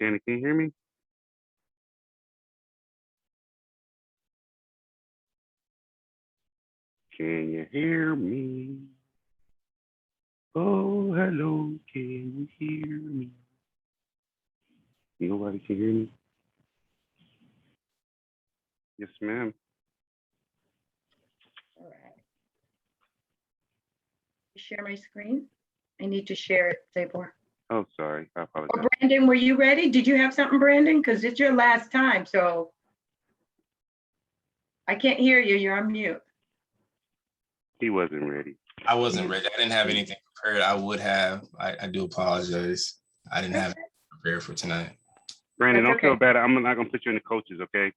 Shannon, can you hear me? Can you hear me? Oh, hello, can you hear me? Nobody can hear me? Yes, ma'am. All right. Share my screen. I need to share it, Sabor. Oh, sorry. I apologize. Oh, Brandon, were you ready? Did you have something, Brandon? Because it's your last time, so I can't hear you. You're on mute. He wasn't ready. I wasn't ready. I didn't have anything prepared. I would have. I do apologize. I didn't have anything prepared for tonight. Brandon, That's don't feel okay. bad. I'm not gonna put you in the coaches, okay?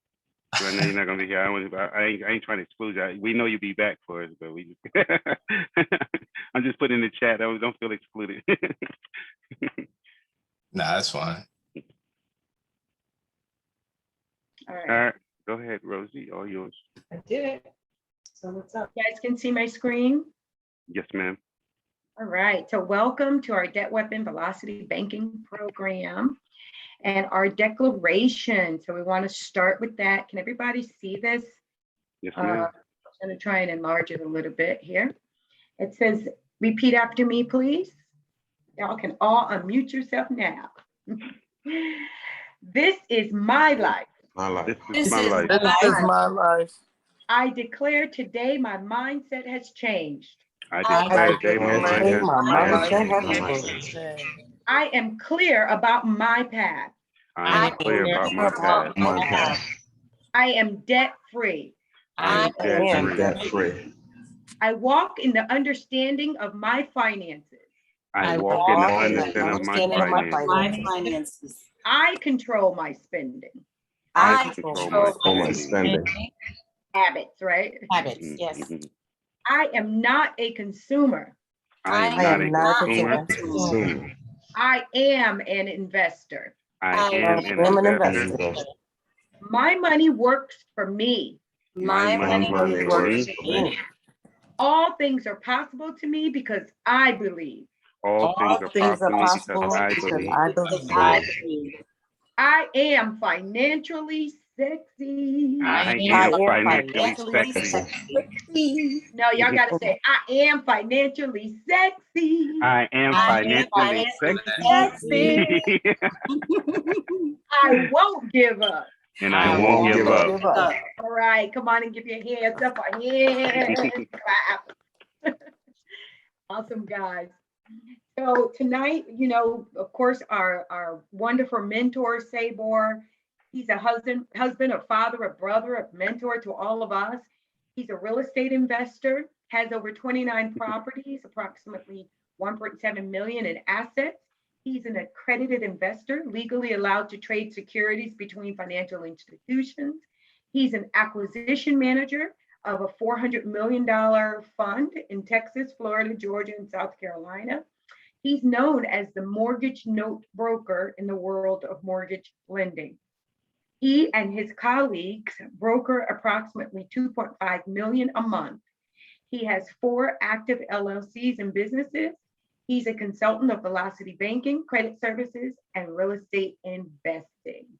'Cause I know you're not gonna be here. I ain't trying to exclude you. We know you'll be back for us, but we. I'm just putting in the chat. Don't feel excluded. Nah, that's fine. All All right. right, go ahead, Rosie. All yours. I did it. So what's up? You guys can see my screen? Yes, ma'am. All right. So welcome to our Debt Weapon Velocity Banking Program and our declaration. So we want to start with that. Can everybody see this? Yes, I'm ma'am. going to try and enlarge it a little bit here. It says, repeat after me, please. Y'all can all unmute yourself now. This is my life. My life. This is my life. This is my life. I declare today my mindset has changed. I declare today my mind has mindset. I am clear about my path. I am clear about my path. My path. I am debt free. I am debt Debt free. free. I walk in the understanding of my finances. I walk in the understanding of my finances. I control my spending. I control For my my spending. spending. Habits, right? Habits, yes. Mhm. I am not a consumer. I am not a consumer. Consumer. I am an investor. I am an investor. My money works for me. My money works for me. All things are possible to me because I believe. All things are possible because I believe. I am financially sexy. I am financially sexy. No, y'all got to say, I am financially sexy. I am financially sexy. I won't give up. And I won't give up. All right, come on and give your hands up. Hands clap. Awesome, guys. So tonight, you know, of course, our wonderful mentor, Sabor, he's a husband, a father, a brother, a mentor to all of us. He's a real estate investor, has over 29 properties, approximately 1.7 million in assets. He's an accredited investor, legally allowed to trade securities between financial institutions. He's an acquisition manager of a $400 million fund in Texas, Florida, Georgia, and South Carolina. He's known as the mortgage note broker in the world of mortgage lending. He and his colleagues broker approximately 2.5 million a month. He has 4 active LLCs and businesses. He's a consultant of Velocity Banking, credit services, and real estate investing.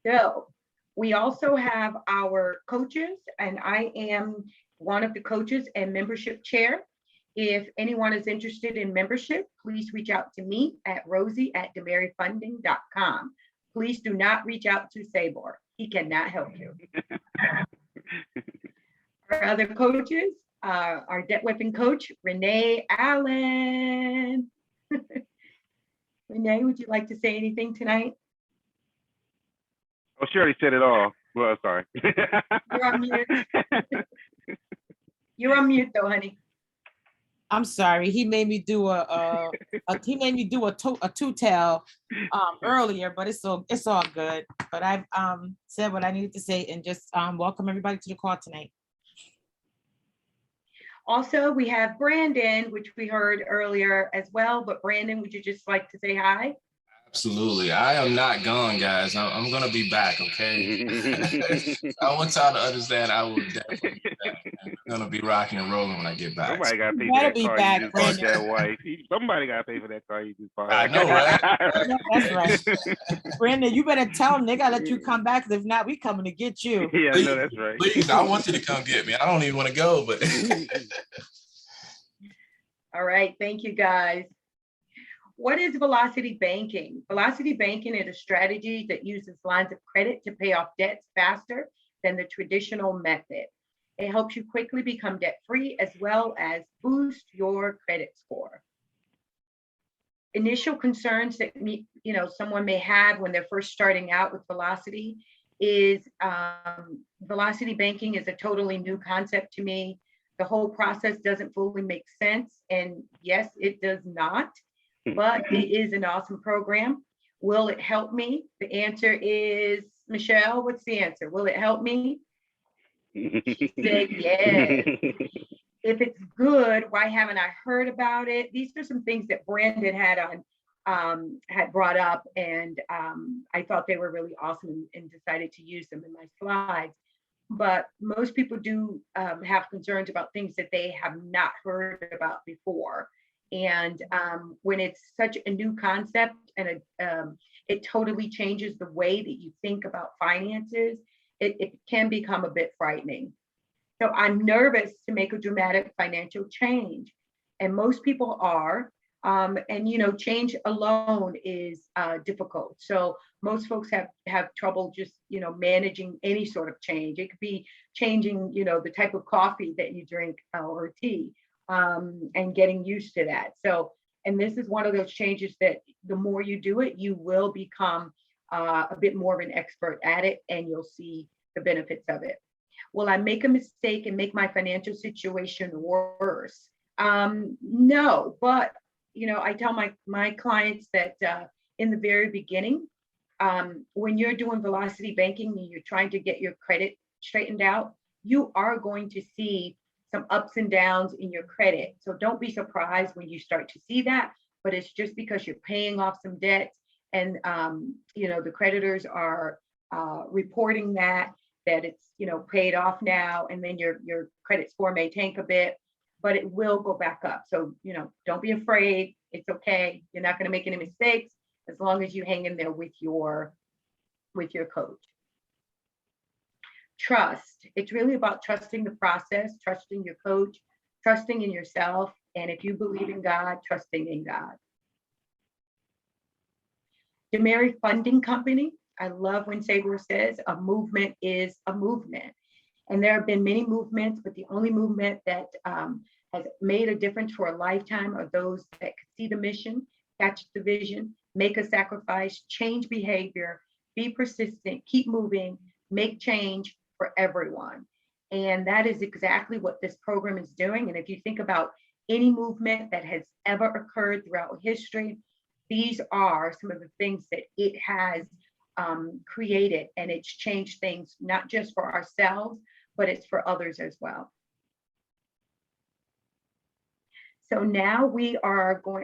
So we also have our coaches, and I am one of the coaches and membership chair. If anyone is interested in membership, please reach out to me at rosie@demaryfunding.com. Please do not reach out to Sabor. He cannot help you. Our other coaches, our debt weapon coach, Renee Allen. Renee, would you like to say anything tonight? Oh, she already said it all. Well, sorry. You're on mute. You're on mute though, honey. I'm sorry. He made me do a two-tail earlier, but it's all good. But I've said what I needed to say and just welcome everybody to the call tonight. Also, we have Brandon, which we heard earlier as well. But Brandon, would you just like to say hi? Absolutely. I am not gone, guys. I'm going to be back, okay? I want y'all to understand I will definitely be back. And we're going to be rocking and rolling when I get back. Somebody got to pay You for better that be car back, you just bought Brandon. that wife. Somebody got to pay for that car you just bought. I know, right? Yeah, that's right. Brandon, you better tell them they gotta let you come back, because if not, we coming to get you. Yeah, I know that's right. Please, I want you to come get me. I don't even want to go, but All right, thank you guys. What is velocity banking? Velocity banking is a strategy that uses lines of credit to pay off debts faster than the traditional method. It helps you quickly become debt-free as well as boost your credit score. Initial concerns that someone may have when they're first starting out with velocity is velocity banking is a totally new concept to me. The whole process doesn't fully make sense, and yes, it does not, but it is an awesome program. Will it help me? The answer is, Michelle, what's the answer? Will it help me? She said yes. If it's good, why haven't I heard about it? These are some things that Brandon had brought up, and I thought they were really awesome and decided to use them in my slides. But most people do have concerns about things that they have not heard about before. And when it's such a new concept and it totally changes the way that you think about finances, it can become a bit frightening. So I'm nervous to make a dramatic financial change. And most people are. And change alone is difficult. So most folks have trouble just managing any sort of change. It could be changing the type of coffee that you drink or tea, and getting used to that. So, and this is one of those changes that the more you do it, you will become a bit more of an expert at it, and you'll see the benefits of it. Will I make a mistake and make my financial situation worse? No, but I tell my clients that in the very beginning, when you're doing velocity banking and you're trying to get your credit straightened out, you are going to see some ups and downs in your credit. So don't be surprised when you start to see that, but it's just because you're paying off some debts, and the creditors are reporting that it's paid off now, and then your credit score may tank a bit, but it will go back up. So don't be afraid. It's okay. You're not going to make any mistakes as long as you hang in there with your coach. Trust. It's really about trusting the process, trusting your coach, trusting in yourself, and if you believe in God, trusting in God. Demary Funding Company. I love when Sabor says a movement is a movement. And there have been many movements, but the only movement that has made a difference for a lifetime are those that see the mission, catch the vision, make a sacrifice, change behavior, be persistent, keep moving, make change for everyone. And that is exactly what this program is doing. And if you think about any movement that has ever occurred throughout history, these are some of the things that it has created, and it's changed things, not just for ourselves, but it's for others as well. So now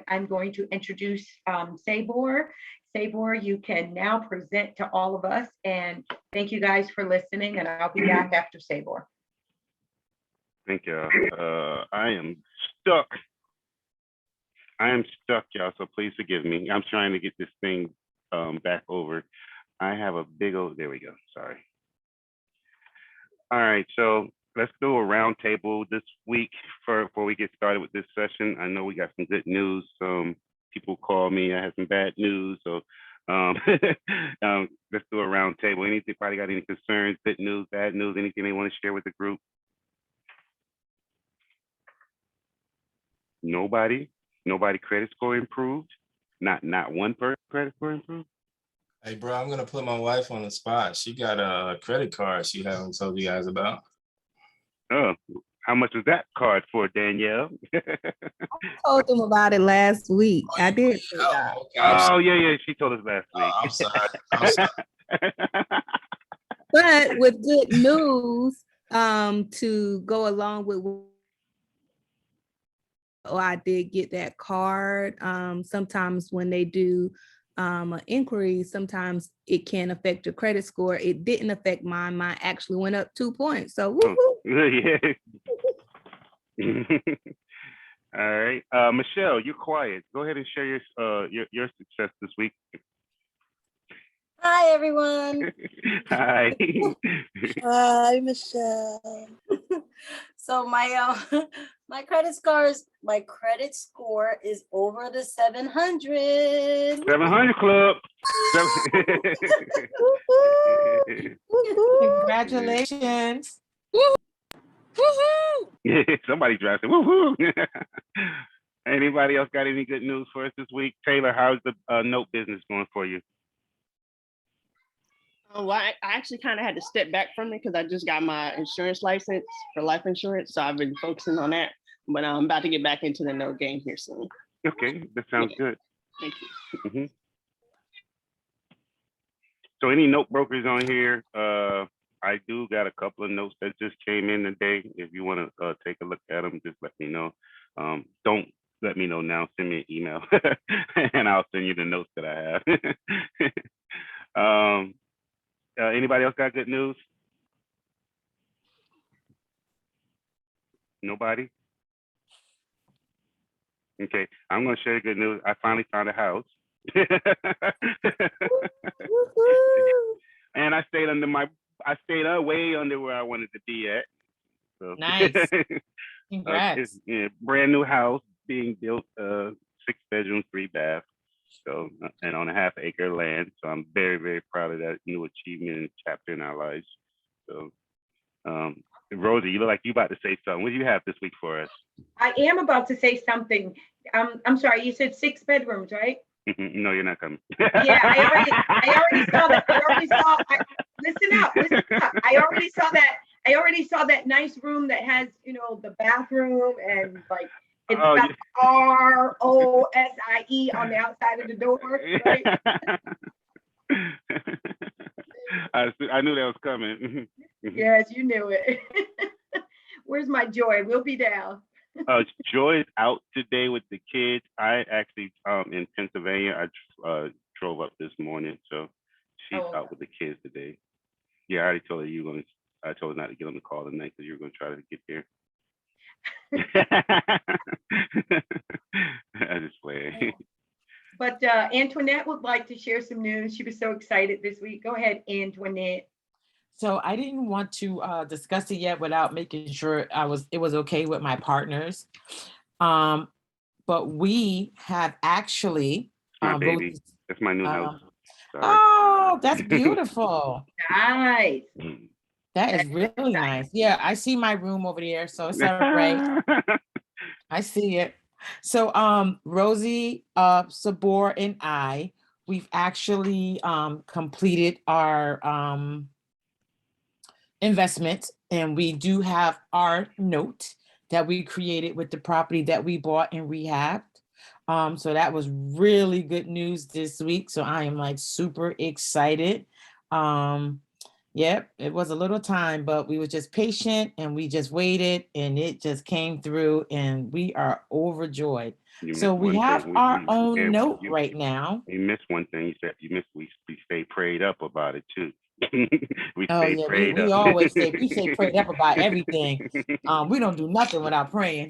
I'm going to introduce Sabor. Sabor, you can now present to all of us, and thank you guys for listening, and I'll be back after Sabor. Thank you. I am stuck. Y'all, so please forgive me. I'm trying to get this thing back over. I have a big old, there we go, sorry. All right, so let's do a round table this week before we get started with this session. I know we got some good news. People call me, I have some bad news. So let's do a round table. Anybody got any concerns, good news, bad news, anything they want to share with the group? Nobody credit score improved? Not one person credit score improved? hey, bro, I'm going to put my wife on the spot. She got a credit card she haven't told you guys about. Oh, how much was that card for, Danielle? Told them about it last week. I did. Okay, Oh, yeah, she told us last week. I'm sorry. I'm sorry. But with good news, to go along with, I did get that card. Sometimes when they do an inquiry, sometimes it can affect your credit score. It didn't affect mine. Mine actually went up 2 points. So woo Yeah. All right. Michelle, you're quiet. Go ahead and share your success this week. Hi, everyone. Hi. Hi, Michelle. So my credit score is over the 700. 700 Club. Congratulations. Yeah, somebody drives it. Woohoo! Anybody else got any good news for us this week? Taylor, how's the note business going for you? Well, I actually kind of had to step back from it because I just got my insurance license for life insurance. So I've been focusing on that. But I'm about to get back into the note game here soon. Okay, that sounds good. Thank you. Mhm. So any note brokers on here? I do got a couple of notes that just came in today. If you want to take a look at them, just let me know. Don't let me know now. Send me an email, and I'll send you the notes that I have. Anybody else got good news? Nobody? Okay, I'm gonna share good news. I finally found a house. And I stayed way under where I wanted to be at. So Nice. Congrats. yeah, brand new house being built, 6 bedrooms, 3 baths. So, and on a half-acre land. So I'm very, very proud of that new achievement and chapter in our lives. So, Rosie, you look like you about to say something. What do you have this week for us? I am about to say something. I'm sorry, you said 6 bedrooms, right? No, you're not coming. Yeah, I already saw that. Listen up. I already saw that nice room that has, the bathroom and like it's got ROSIE on the outside of the door, right? I knew that was coming. Yes, you knew it. Where's my Joy? We'll be down. Joy is out today with the kids. I actually in Pennsylvania. I drove up this morning, so she's out with the kids today. Yeah, I already told her I told her not to get on the call tonight because you're gonna try to get there. I just play. But Antoinette would like to share some news. She was so excited this week. Go ahead, Antoinette. So I didn't want to discuss it yet without making sure it was okay with my partners. But we have actually My baby. That's my new house. Sorry. Oh, that's beautiful. Nice. That is really nice. Yeah, I see my room over there, so it's all right. I see it. So Rosie, Sabor, and I, we've actually completed our investment, and we do have our note that we created with the property that we bought and rehabbed. So that was really good news this week. So I am like super excited. Yep, it was a little time, but we were just patient and we just waited and it just came through and we are overjoyed. So we have our own note right now. You missed one thing. You said we stay prayed up about it too. We always say prayed up about everything. We don't do nothing without praying.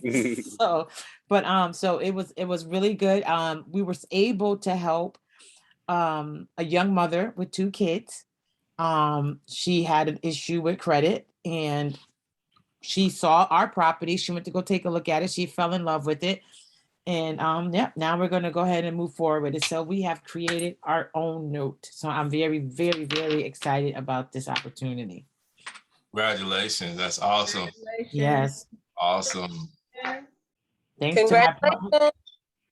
So it was really good. We were able to help a young mother with 2 kids. She had an issue with credit and she saw our property. She went to go take a look at it. She fell in love with it. And now we're going to go ahead and move forward with it. So we have created our own note. So I'm very, very, very excited about this opportunity. Congratulations. That's awesome. Yes. Awesome. Thanks to my partner.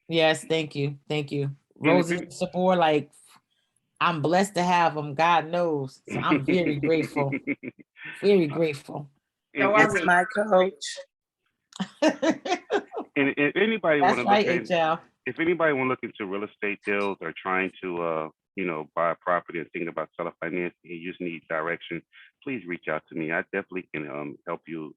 Yes, thank you. Thank you. Rosie and Sabor, like, I'm blessed to have them. God knows. So I'm very grateful. Very grateful. That's my coach. And if anybody want to if anybody want to look into real estate deals or trying to buy a property and thinking about seller financing, you just need direction, please reach out to me. I definitely can help you,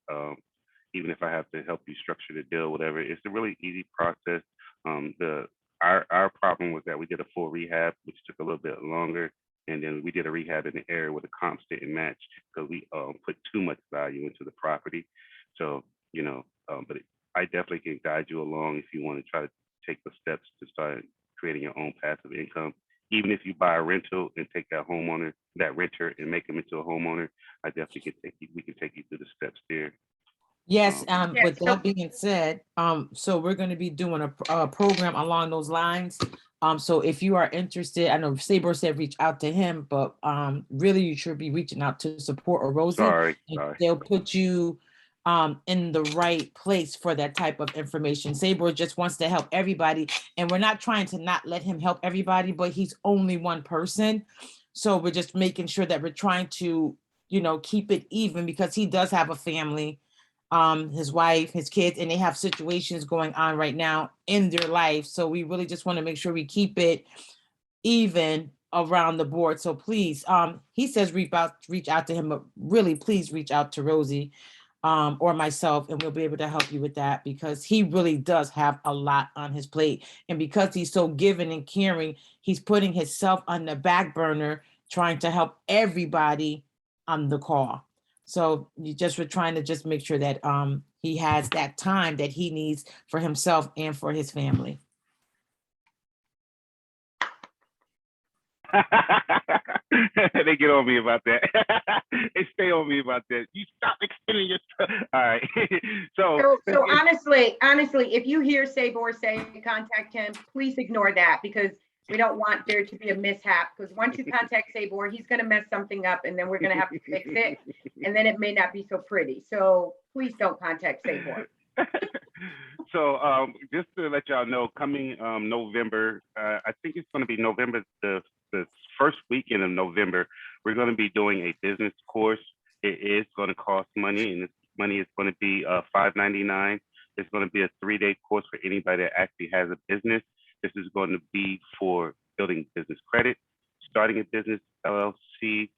even if I have to help you structure the deal, whatever. It's a really easy process. The our problem was that we did a full rehab, which took a little bit longer. And then we did a rehab in the area where the comps didn't match because we put too much value into the property. So, but I definitely can guide you along if you want to try to take the steps to start creating your own passive income. Even if you buy a rental and take that renter and make him into a homeowner, I definitely we can take you through the steps there. Yes, Yeah, with so- that being said, so we're gonna be doing a program along those lines. So if you are interested, I know Sabor said reach out to him, but really you should be reaching out to Support or Rosie. Sorry. They'll put you in the right place for that type of information. Sabor just wants to help everybody, and we're not trying to not let him help everybody, but he's only one person. So we're just making sure that we're trying to, keep it even because he does have a family, his wife, his kids, and they have situations going on right now in their life. So we really just want to make sure we keep it even around the board. So please, he says reach out to him, but really please reach out to Rosie or myself, and we'll be able to help you with that because he really does have a lot on his plate. And because he's so giving and caring, he's putting himself on the back burner, trying to help everybody on the call. So we're trying to just make sure that he has that time that he needs for himself and for his family. They get on me about that. They stay on me about that. You stop extending your stuff. All right. So honestly, if you hear Sabor say contact him, please ignore that because we don't want there to be a mishap. Because once you contact Sabor, he's going to mess something up, and then we're going to have to fix it, and then it may not be so pretty. So please don't contact Sabor. So just to let y'all know, coming November, I think it's going to be November, the first weekend of November, we're going to be doing a business course. It is going to cost money, and this money is going to be $5.99. It's going to be a 3-day course for anybody that actually has a business. This is going to be for building business credit, starting a business, LLC,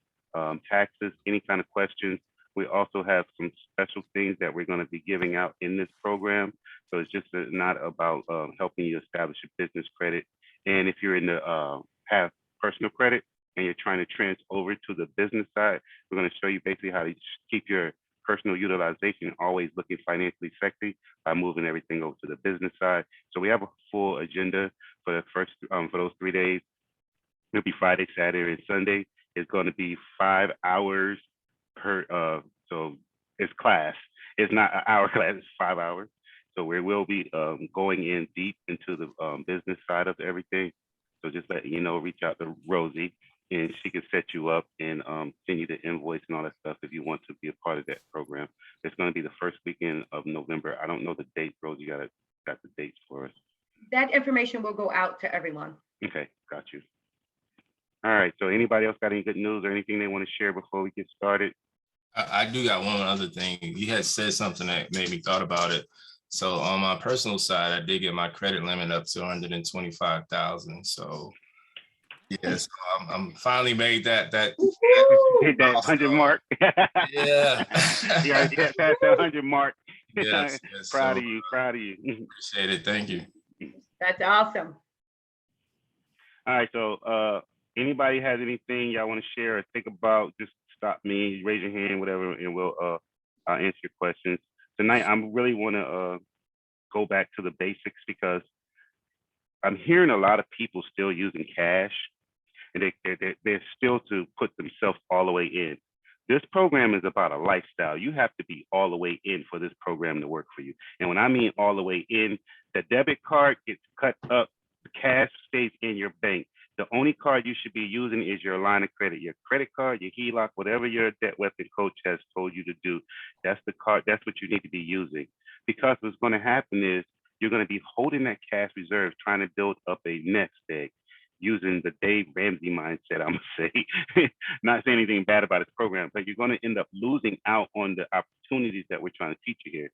taxes, any kind of questions. We also have some special things that we're going to be giving out in this program. So it's just not about helping you establish a business credit. And if you're in the have personal credit and you're trying to transfer over to the business side, we're going to show you basically how to keep your personal utilization always looking financially sexy by moving everything over to the business side. So we have a full agenda for the first for those 3 days. It'll be Friday, Saturday, and Sunday. It's going to be 5 hours per. So it's class. It's not an hour class. It's 5 hours. So we will be going in deep into the business side of everything. So just let you know, reach out to Rosie, and she can set you up and send you the invoice and all that stuff if you want to be a part of that program. It's going to be the first weekend of November. I don't know the date. Rosie got the dates for us. That information will go out to everyone. Okay, got you. All right. So anybody else got any good news or anything they want to share before we get started? I do got one other thing. You had said something that made me thought about it. So on my personal side, I did get my credit limit up to 125,000. So yes, I'm finally made that hit that 100 mark. Yeah. Yeah, passed that 100 mark. Yes. Proud So, of you. Proud of you. Appreciate it. Thank you. That's awesome. All right. So anybody has anything y'all want to share or think about, just stop me, raise your hand, whatever, and we'll I'll answer your questions. Tonight, I really want to go back to the basics because I'm hearing a lot of people still using cash, and they're still to put themselves all the way in. This program is about a lifestyle. You have to be all the way in for this program to work for you. And when I mean all the way in, the debit card gets cut up, the cash stays in your bank. The only card you should be using is your line of credit, your credit card, your HELOC, whatever your debt weapon coach has told you to do. That's the card. That's what you need to be using. Because what's going to happen is you're going to be holding that cash reserve, trying to build up a nest egg using the Dave Ramsey mindset, I'm going to say. Not saying anything bad about his program, but you're going to end up losing out on the opportunities that we're trying to teach you here.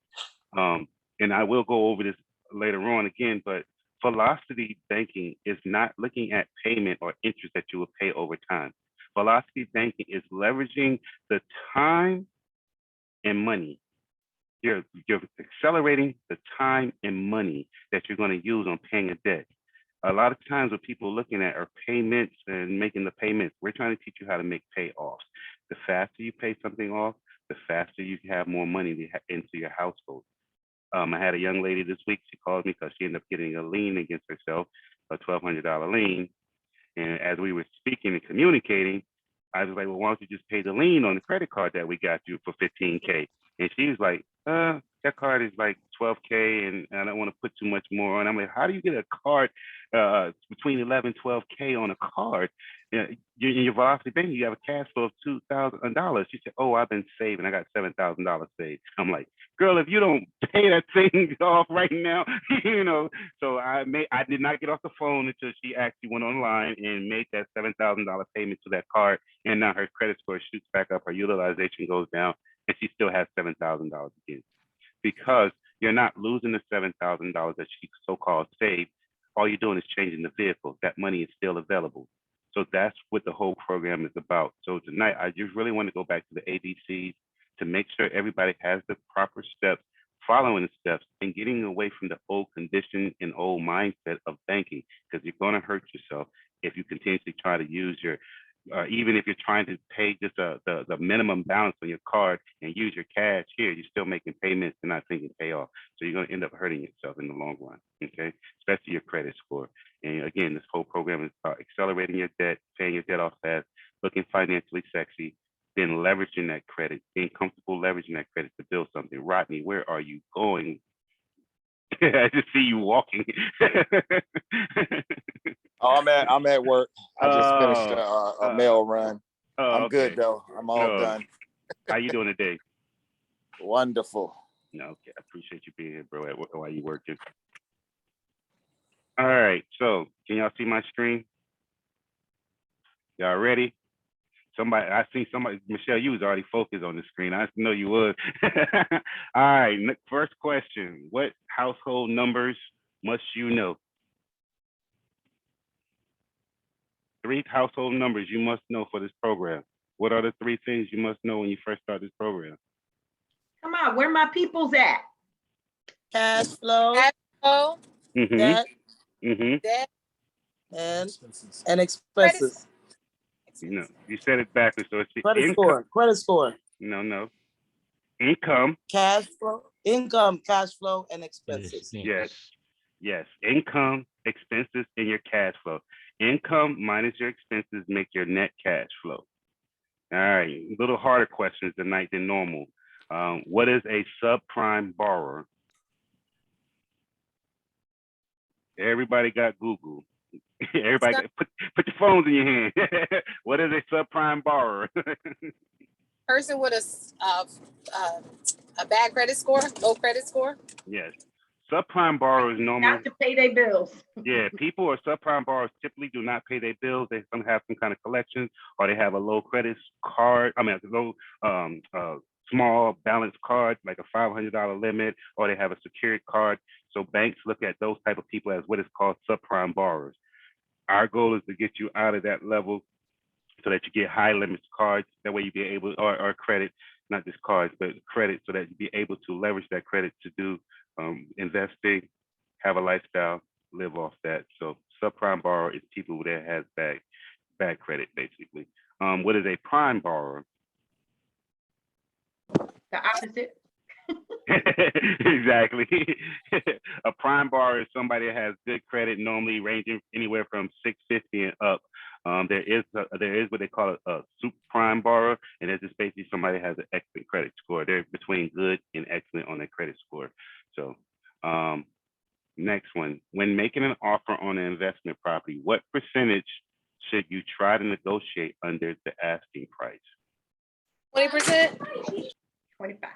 And I will go over this later on again, but velocity banking is not looking at payment or interest that you will pay over time. Velocity banking is leveraging the time and money. You're accelerating the time and money that you're going to use on paying a debt. A lot of times what people are looking at are payments and making the payments. We're trying to teach you how to make payoffs. The faster you pay something off, the faster you have more money into your household. I had a young lady this week, she called me because she ended up getting a lien against herself, a $1,200 lien. And as we were speaking and communicating, I was like, well, why don't you just pay the lien on the credit card that we got you for $15K? And she was like, that card is like $12K and I don't want to put too much more on. I'm like, how do you get a card between $11, $12K on a card? In your velocity bank, you have a cash flow of $2,000. She said, oh, I've been saving. I got $7,000 saved. I'm like, girl, if you don't pay that thing off right now, so I did not get off the phone until she actually went online and made that $7,000 payment to that card. And now her credit score shoots back up, her utilization goes down, and she still has $7,000 again. Because you're not losing the $7,000 that she so-called saved. All you're doing is changing the vehicle. That money is still available. So that's what the whole program is about. So tonight, I just really want to go back to the ABCs to make sure everybody has the proper steps, following the steps, and getting away from the old condition and old mindset of banking, because you're going to hurt yourself if you continuously try to use your, even if you're trying to pay just the minimum balance on your card and use your cash here, you're still making payments and not thinking pay off. So you're going to end up hurting yourself in the long run, okay? Especially your credit score. And again, this whole program is about accelerating your debt, paying your debt off fast, looking financially sexy, then leveraging that credit, being comfortable leveraging that credit to build something. Rodney, where are you going? I just see you walking. Oh, I'm at work. I just finished a mail run. I'm good though. I'm all done. How you doing today? Wonderful. No, okay. I appreciate you being here, bro. While you working. All right. So can y'all see my screen? Y'all ready? I see somebody, Michelle, you was already focused on the screen. I know you was. All right, first question. What household numbers must you know? 3 household numbers you must know for this program. What are the 3 things you must know when you first start this program? Come on, where my people's at? Cash flow, Mm-hmm. debt, Debt, and expenses. No, you said it backwards. So it's the Credit income. score. No. Income. Cash flow, income, cash flow, and expenses. Yes. Income, expenses, and your cash flow. Income minus your expenses make your net cash flow. All right, a little harder questions tonight than normal. What is a subprime borrower? Everybody got Google. Everybody put your phones in your hand. What is a subprime borrower? person with a bad credit score, low credit score. Yes. Subprime borrowers normally Not to pay their bills. Yeah, people or subprime borrowers typically do not pay their bills. They have some kind of collections, or they have a low credit card. I mean, a low small balance card, like a $500 limit, or they have a secured card. So banks look at those type of people as what is called subprime borrowers. Our goal is to get you out of that level so that you get high limits cards. That way you be able, or credit, not just cards, but credit, so that you be able to leverage that credit to do investing, have a lifestyle, live off that. So subprime borrower is people that has bad credit, basically. What is a prime borrower? The opposite. Exactly. A prime borrower is somebody that has good credit, normally ranging anywhere from 650 and up. There is what they call a subprime borrower, and it's just basically somebody that has an excellent credit score. They're between good and excellent on their credit score. So next one, when making an offer on an investment property, what percentage should you try to negotiate under the asking price? 20%. 25.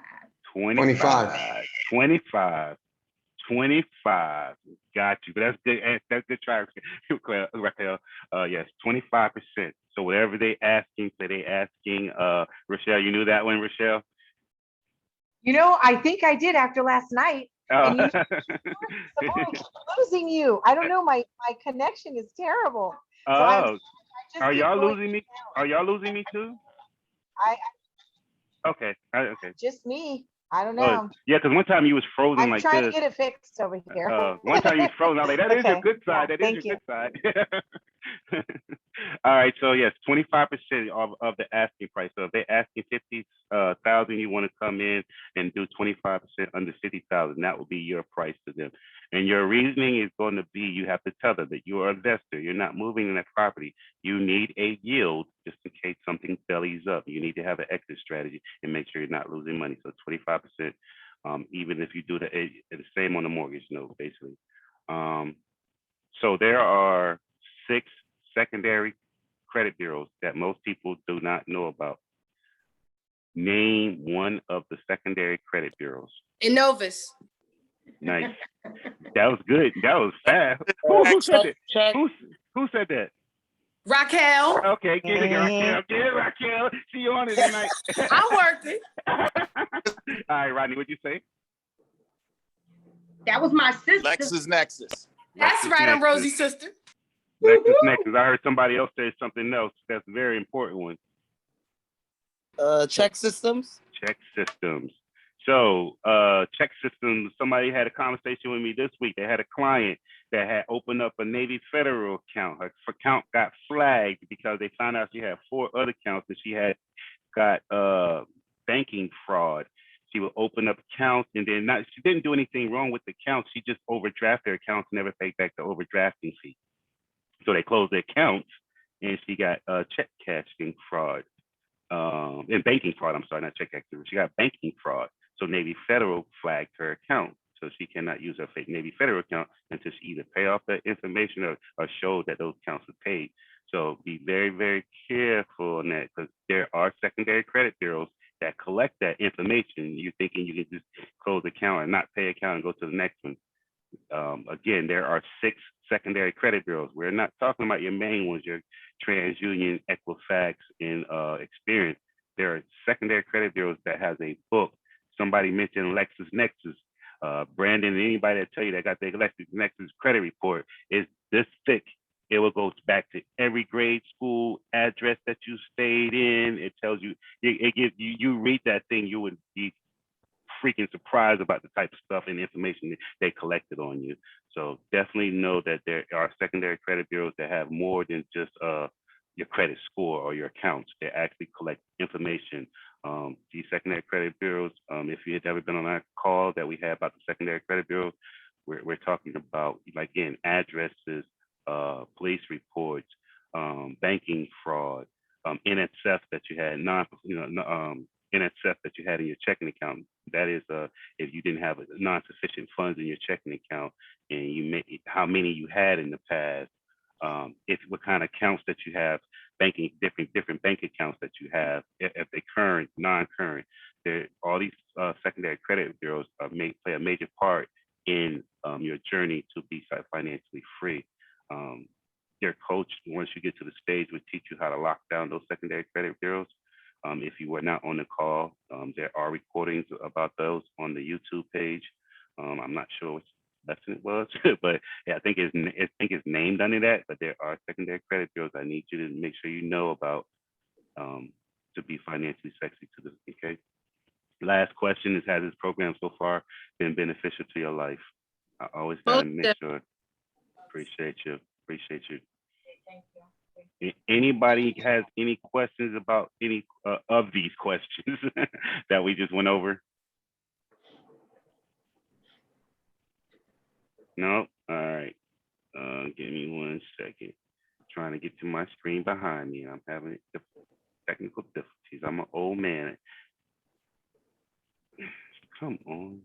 25. Got you. But that's good. That's good try, Raquel. Yes, 25%. So whatever they asking, say they asking, Rochelle, you knew that one, Rochelle? You know, I think I did after last night. Oh. And I keep losing you. I don't know. My connection is terrible. So Oh, just are keep y'all going losing me? down. Are y'all losing me too? I Okay. Okay. just me. I don't know. Yeah, because one time you was frozen I'm like trying to this. get it fixed over here. One time you was frozen. I was like, that is your Okay, good side. yeah, That is thank your you. good side. All right. So yes, 25% of the asking price. So if they're asking 50,000, you want to come in and do 25% under 50,000. That will be your price to them. And your reasoning is going to be, you have to tell them that you are an investor. You're not moving in that property. You need a yield just in case something bellies up. You need to have an exit strategy and make sure you're not losing money. So 25%, even if you do the same on the mortgage note, basically. So there are 6 secondary credit bureaus that most people do not know about. Name one of the secondary credit bureaus. Innovis. Nice. That was good. That was fast. Who said that? Check. Who said that? Raquel. Okay, get it, Raquel. Get it, Raquel. See you on it tonight. I worked it. All right, Rodney, what'd you say? That was my sister. LexisNexis. That's right, I'm Rosie's sister. LexisNexis. I heard somebody else say something else. That's a very important one. Check systems. Check systems. So check systems, somebody had a conversation with me this week. They had a client that had opened up a Navy Federal account. Her account got flagged because they found out she had 4 other accounts and she had got banking fraud. She would open up accounts and then she didn't do anything wrong with the accounts. She just overdrafted her accounts, never paid back the overdrafting fee. So they closed the accounts and she got check cashing fraud. And banking fraud, I'm sorry, not check cashing. She got banking fraud. So Navy Federal flagged her account. So she cannot use her fake Navy Federal account until she either pay off that information or show that those accounts are paid. So be very, very careful on that because there are secondary credit bureaus that collect that information. You're thinking you can just close the account and not pay account and go to the next one. Again, there are 6 secondary credit bureaus. We're not talking about your main ones, your TransUnion, Equifax, and Experian. There are secondary credit bureaus that has a book. Somebody mentioned LexisNexis. Brandon, and anybody that tell you they got their LexisNexis credit report is this thick. It will go back to every grade school address that you stayed in. It tells you, it gives you, you read that thing, you would be freaking surprised about the type of stuff and information that they collected on you. So definitely know that there are secondary credit bureaus that have more than just your credit score or your accounts. They actually collect information. These secondary credit bureaus, if you had ever been on our call that we had about the secondary credit bureaus, we're talking about, like, again, addresses, police reports, banking fraud, NSF that you had, NSF that you had in your checking account. That is if you didn't have non-sufficient funds in your checking account and you how many you had in the past, if what kind of accounts that you have, banking, different bank accounts that you have, if they current, non-current. All these secondary credit bureaus play a major part in your journey to be financially free. Your coach, once you get to the stage, will teach you how to lock down those secondary credit bureaus. If you were not on the call, there are recordings about those on the YouTube page. I'm not sure which lesson it was, but yeah, I think it's named under that. But there are secondary credit bureaus I need you to make sure you know about to be financially sexy to this. Okay. Last question is: has this program so far been beneficial to your life? I always gotta make sure. Appreciate you. Appreciate you. Thank you. Anybody has any questions about any of these questions that we just went over? No? All right. Give me 1 second. Trying to get to my screen behind me. I'm having technical difficulties. I'm an old man. Come on.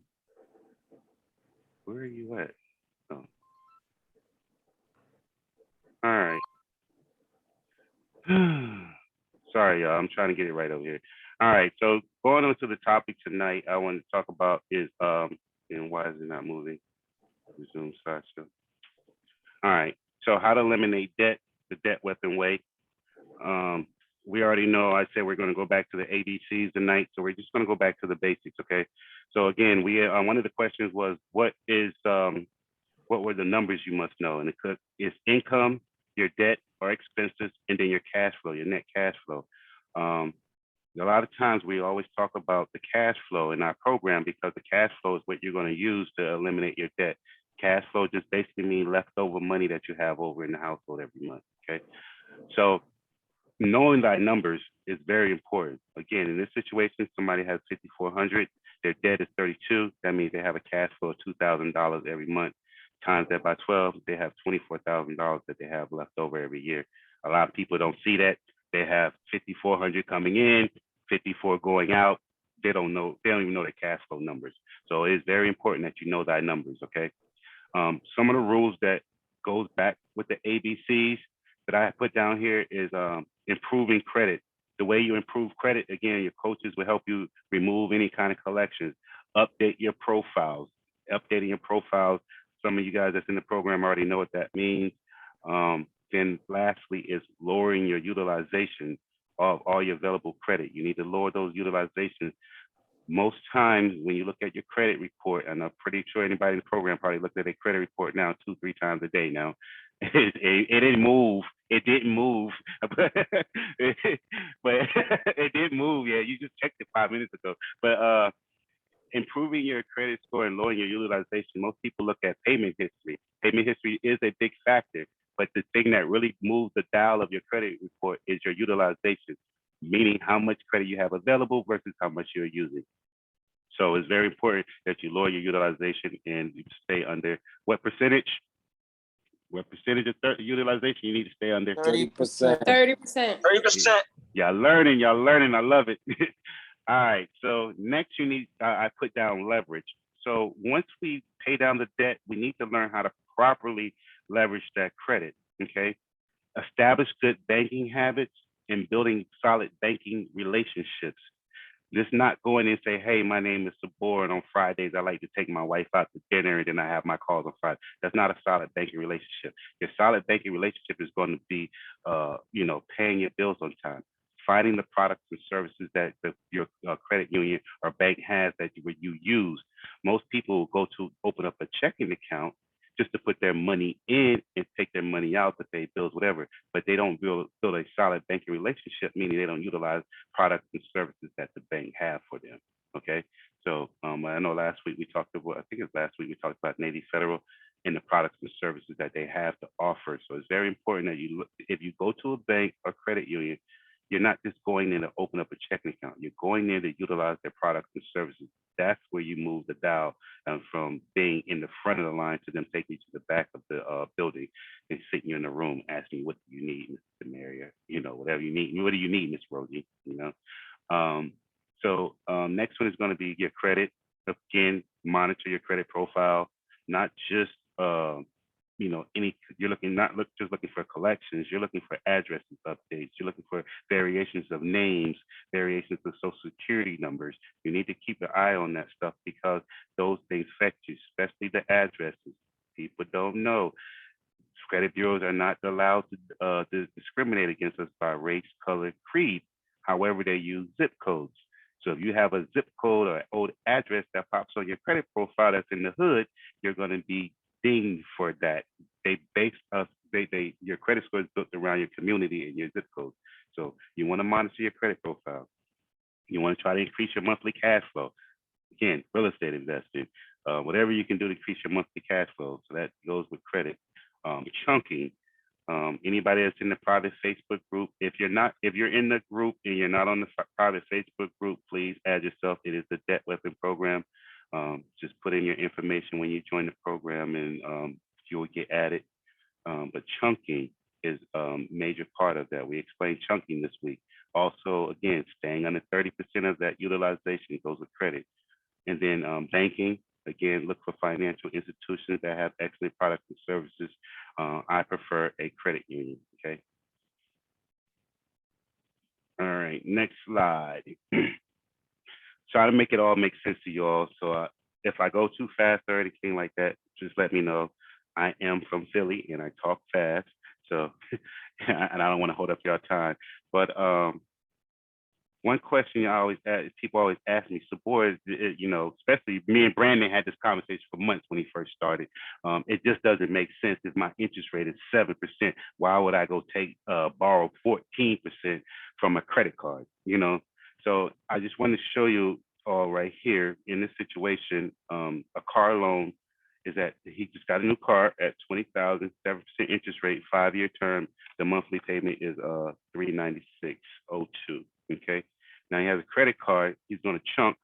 Where are you at? Oh. All right. Sorry, y'all. I'm trying to get it right over here. All right. So going on to the topic tonight, I want to talk about is and why is it not moving? Resume slideshow. All right. So how to eliminate debt, the debt weapon way. We already know. I said we're going to go back to the ABCs tonight, so we're just going to go back to the basics. Okay. So again, we one of the questions was what were the numbers you must know, and it's income, your debt or expenses, and then your cash flow, your net cash flow. A lot of times we always talk about the cash flow in our program because the cash flow is what you're going to use to eliminate your debt. Cash flow just basically means leftover money that you have over in the household every month. Okay. So knowing thy numbers is very important. Again, in this situation, somebody has 5,400, their debt is 32. That means they have a cash flow of $2,000 every month. Times that by 12, they have $24,000 that they have left over every year. A lot of people don't see that. They have 5,400 coming in, 54 going out. They don't know, they don't even know the cash flow numbers. So it's very important that you know thy numbers, okay? Some of the rules that goes back with the ABCs that I put down here is improving credit. The way you improve credit, again, your coaches will help you remove any kind of collections, update your profiles, updating your profiles. Some of you guys that's in the program already know what that means. Then lastly is lowering your utilization of all your available credit. You need to lower those utilizations. Most times when you look at your credit report, and I'm pretty sure anybody in the program probably looked at a credit report now 2-3 times a day now. It didn't move. It didn't move. But it didn't move. Yeah, you just checked it 5 minutes ago. But improving your credit score and lowering your utilization, most people look at payment history. Payment history is a big factor, but the thing that really moves the dial of your credit report is your utilization, meaning how much credit you have available versus how much you're using. So it's very important that you lower your utilization and you stay under what percentage? What percentage of utilization you need to stay under? 30%. 30%. 30%. Y'all learning. I love it. All right, so next you need, I put down leverage. So once we pay down the debt, we need to learn how to properly leverage that credit, okay? Establish good banking habits and building solid banking relationships. Just not going and say, hey, my name is Sabor, and on Fridays, I like to take my wife out to dinner, and then I have my calls on Friday. That's not a solid banking relationship. Your solid banking relationship is going to be, paying your bills on time, finding the products and services that your credit union or bank has that you use. Most people will go to open up a checking account just to put their money in and take their money out to pay bills, whatever. But they don't build a solid banking relationship, meaning they don't utilize products and services that the bank have for them. Okay. So I know last week we talked about, I think it's last week we talked about Navy Federal and the products and services that they have to offer. So it's very important that you look, if you go to a bank or credit union, you're not just going in to open up a checking account. You're going in to utilize their products and services. That's where you move the dial from being in the front of the line to them taking you to the back of the building and sitting you in the room asking, what do you need, Mr. Maria? Whatever you need. What do you need, Miss Rosie? Next one is going to be your credit. Again, monitor your credit profile, not just you're just looking for collections, you're looking for addresses updates, you're looking for variations of names, variations of social security numbers. You need to keep an eye on that stuff because those things affect you, especially the addresses. People don't know. Credit bureaus are not allowed to discriminate against us by race, color, creed. However, they use zip codes. So if you have a zip code or old address that pops on your credit profile that's in the hood, you're going to be dinged for that. They base us, your credit score is built around your community and your zip code. So you want to monitor your credit profile. You want to try to increase your monthly cash flow. Again, real estate investing, whatever you can do to increase your monthly cash flow. So that goes with credit. Chunking. Anybody that's in the private Facebook group, if you're in the group and you're not on the private Facebook group, please add yourself. It is the Debt Weapon Program. Just put in your information when you join the program and you'll get added. But chunking is a major part of that. We explained chunking this week. Also, again, staying under 30% of that utilization goes with credit. And then banking, again, look for financial institutions that have excellent products and services. I prefer a credit union, okay? All right, next slide. Try to make it all make sense to you all. So if I go too fast or anything like that, just let me know. I am from Philly and I talk fast. So, and I don't want to hold up your time. But one question people always ask me, Sabor, especially me and Brandon had this conversation for months when he first started. It just doesn't make sense. If my interest rate is 7%, why would I go borrow 14% from a credit card? So I just want to show you all right here in this situation, a car loan is that he just got a new car at 20,000, 7% interest rate, 5-year term. The monthly payment is $396.02. Okay. Now he has a credit card. He's going to chunk.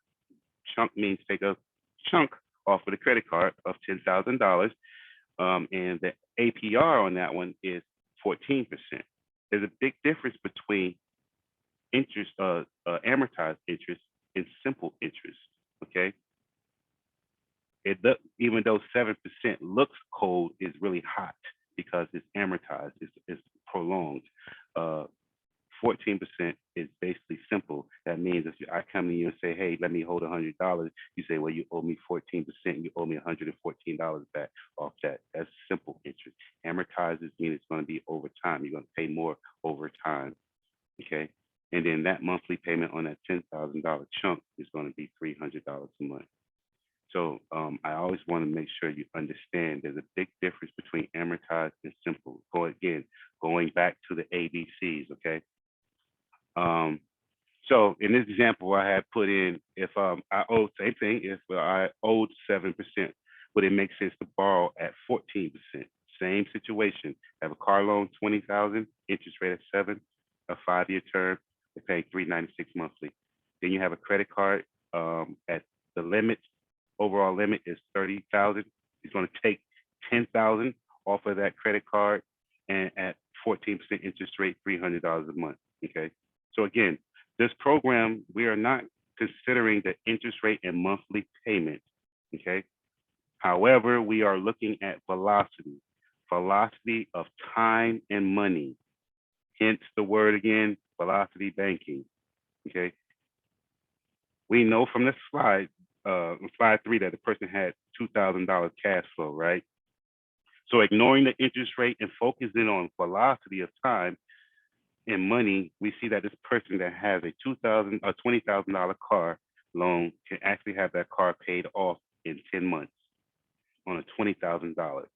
Chunk means take a chunk off of the credit card of $10,000. And the APR on that one is 14%. There's a big difference between interest, amortized interest and simple interest. Okay. Even though 7% looks cold, is really hot because it's amortized, it's prolonged. 14% is basically simple. That means if I come to you and say, hey, let me hold $100, you say, well, you owe me 14%, you owe me $114 back off that. That's simple interest. Amortizes mean it's going to be over time. You're going to pay more over time. Okay. And then that monthly payment on that $10,000 chunk is going to be $300 a month. So I always want to make sure you understand there's a big difference between amortized and simple. Going back to the ABCs, okay? So in this example, I had put in if I owe, same thing, if I owed 7%, would it make sense to borrow at 14%? Same situation. Have a car loan, 20,000, interest rate at 7, a 5-year term, they pay $396 monthly. Then you have a credit card at the limit, overall limit is 30,000. He's going to take 10,000 off of that credit card, and at 14% interest rate, $300 a month. Okay. So again, this program, we are not considering the interest rate and monthly payment. Okay. However, we are looking at velocity of time and money. Hence the word again, velocity banking. Okay. We know from the slide, slide 3, that the person had $2,000 cash flow, right? So ignoring the interest rate and focusing on velocity of time and money, we see that this person that has a $20,000 car loan can actually have that car paid off in 10 months on a $20,000.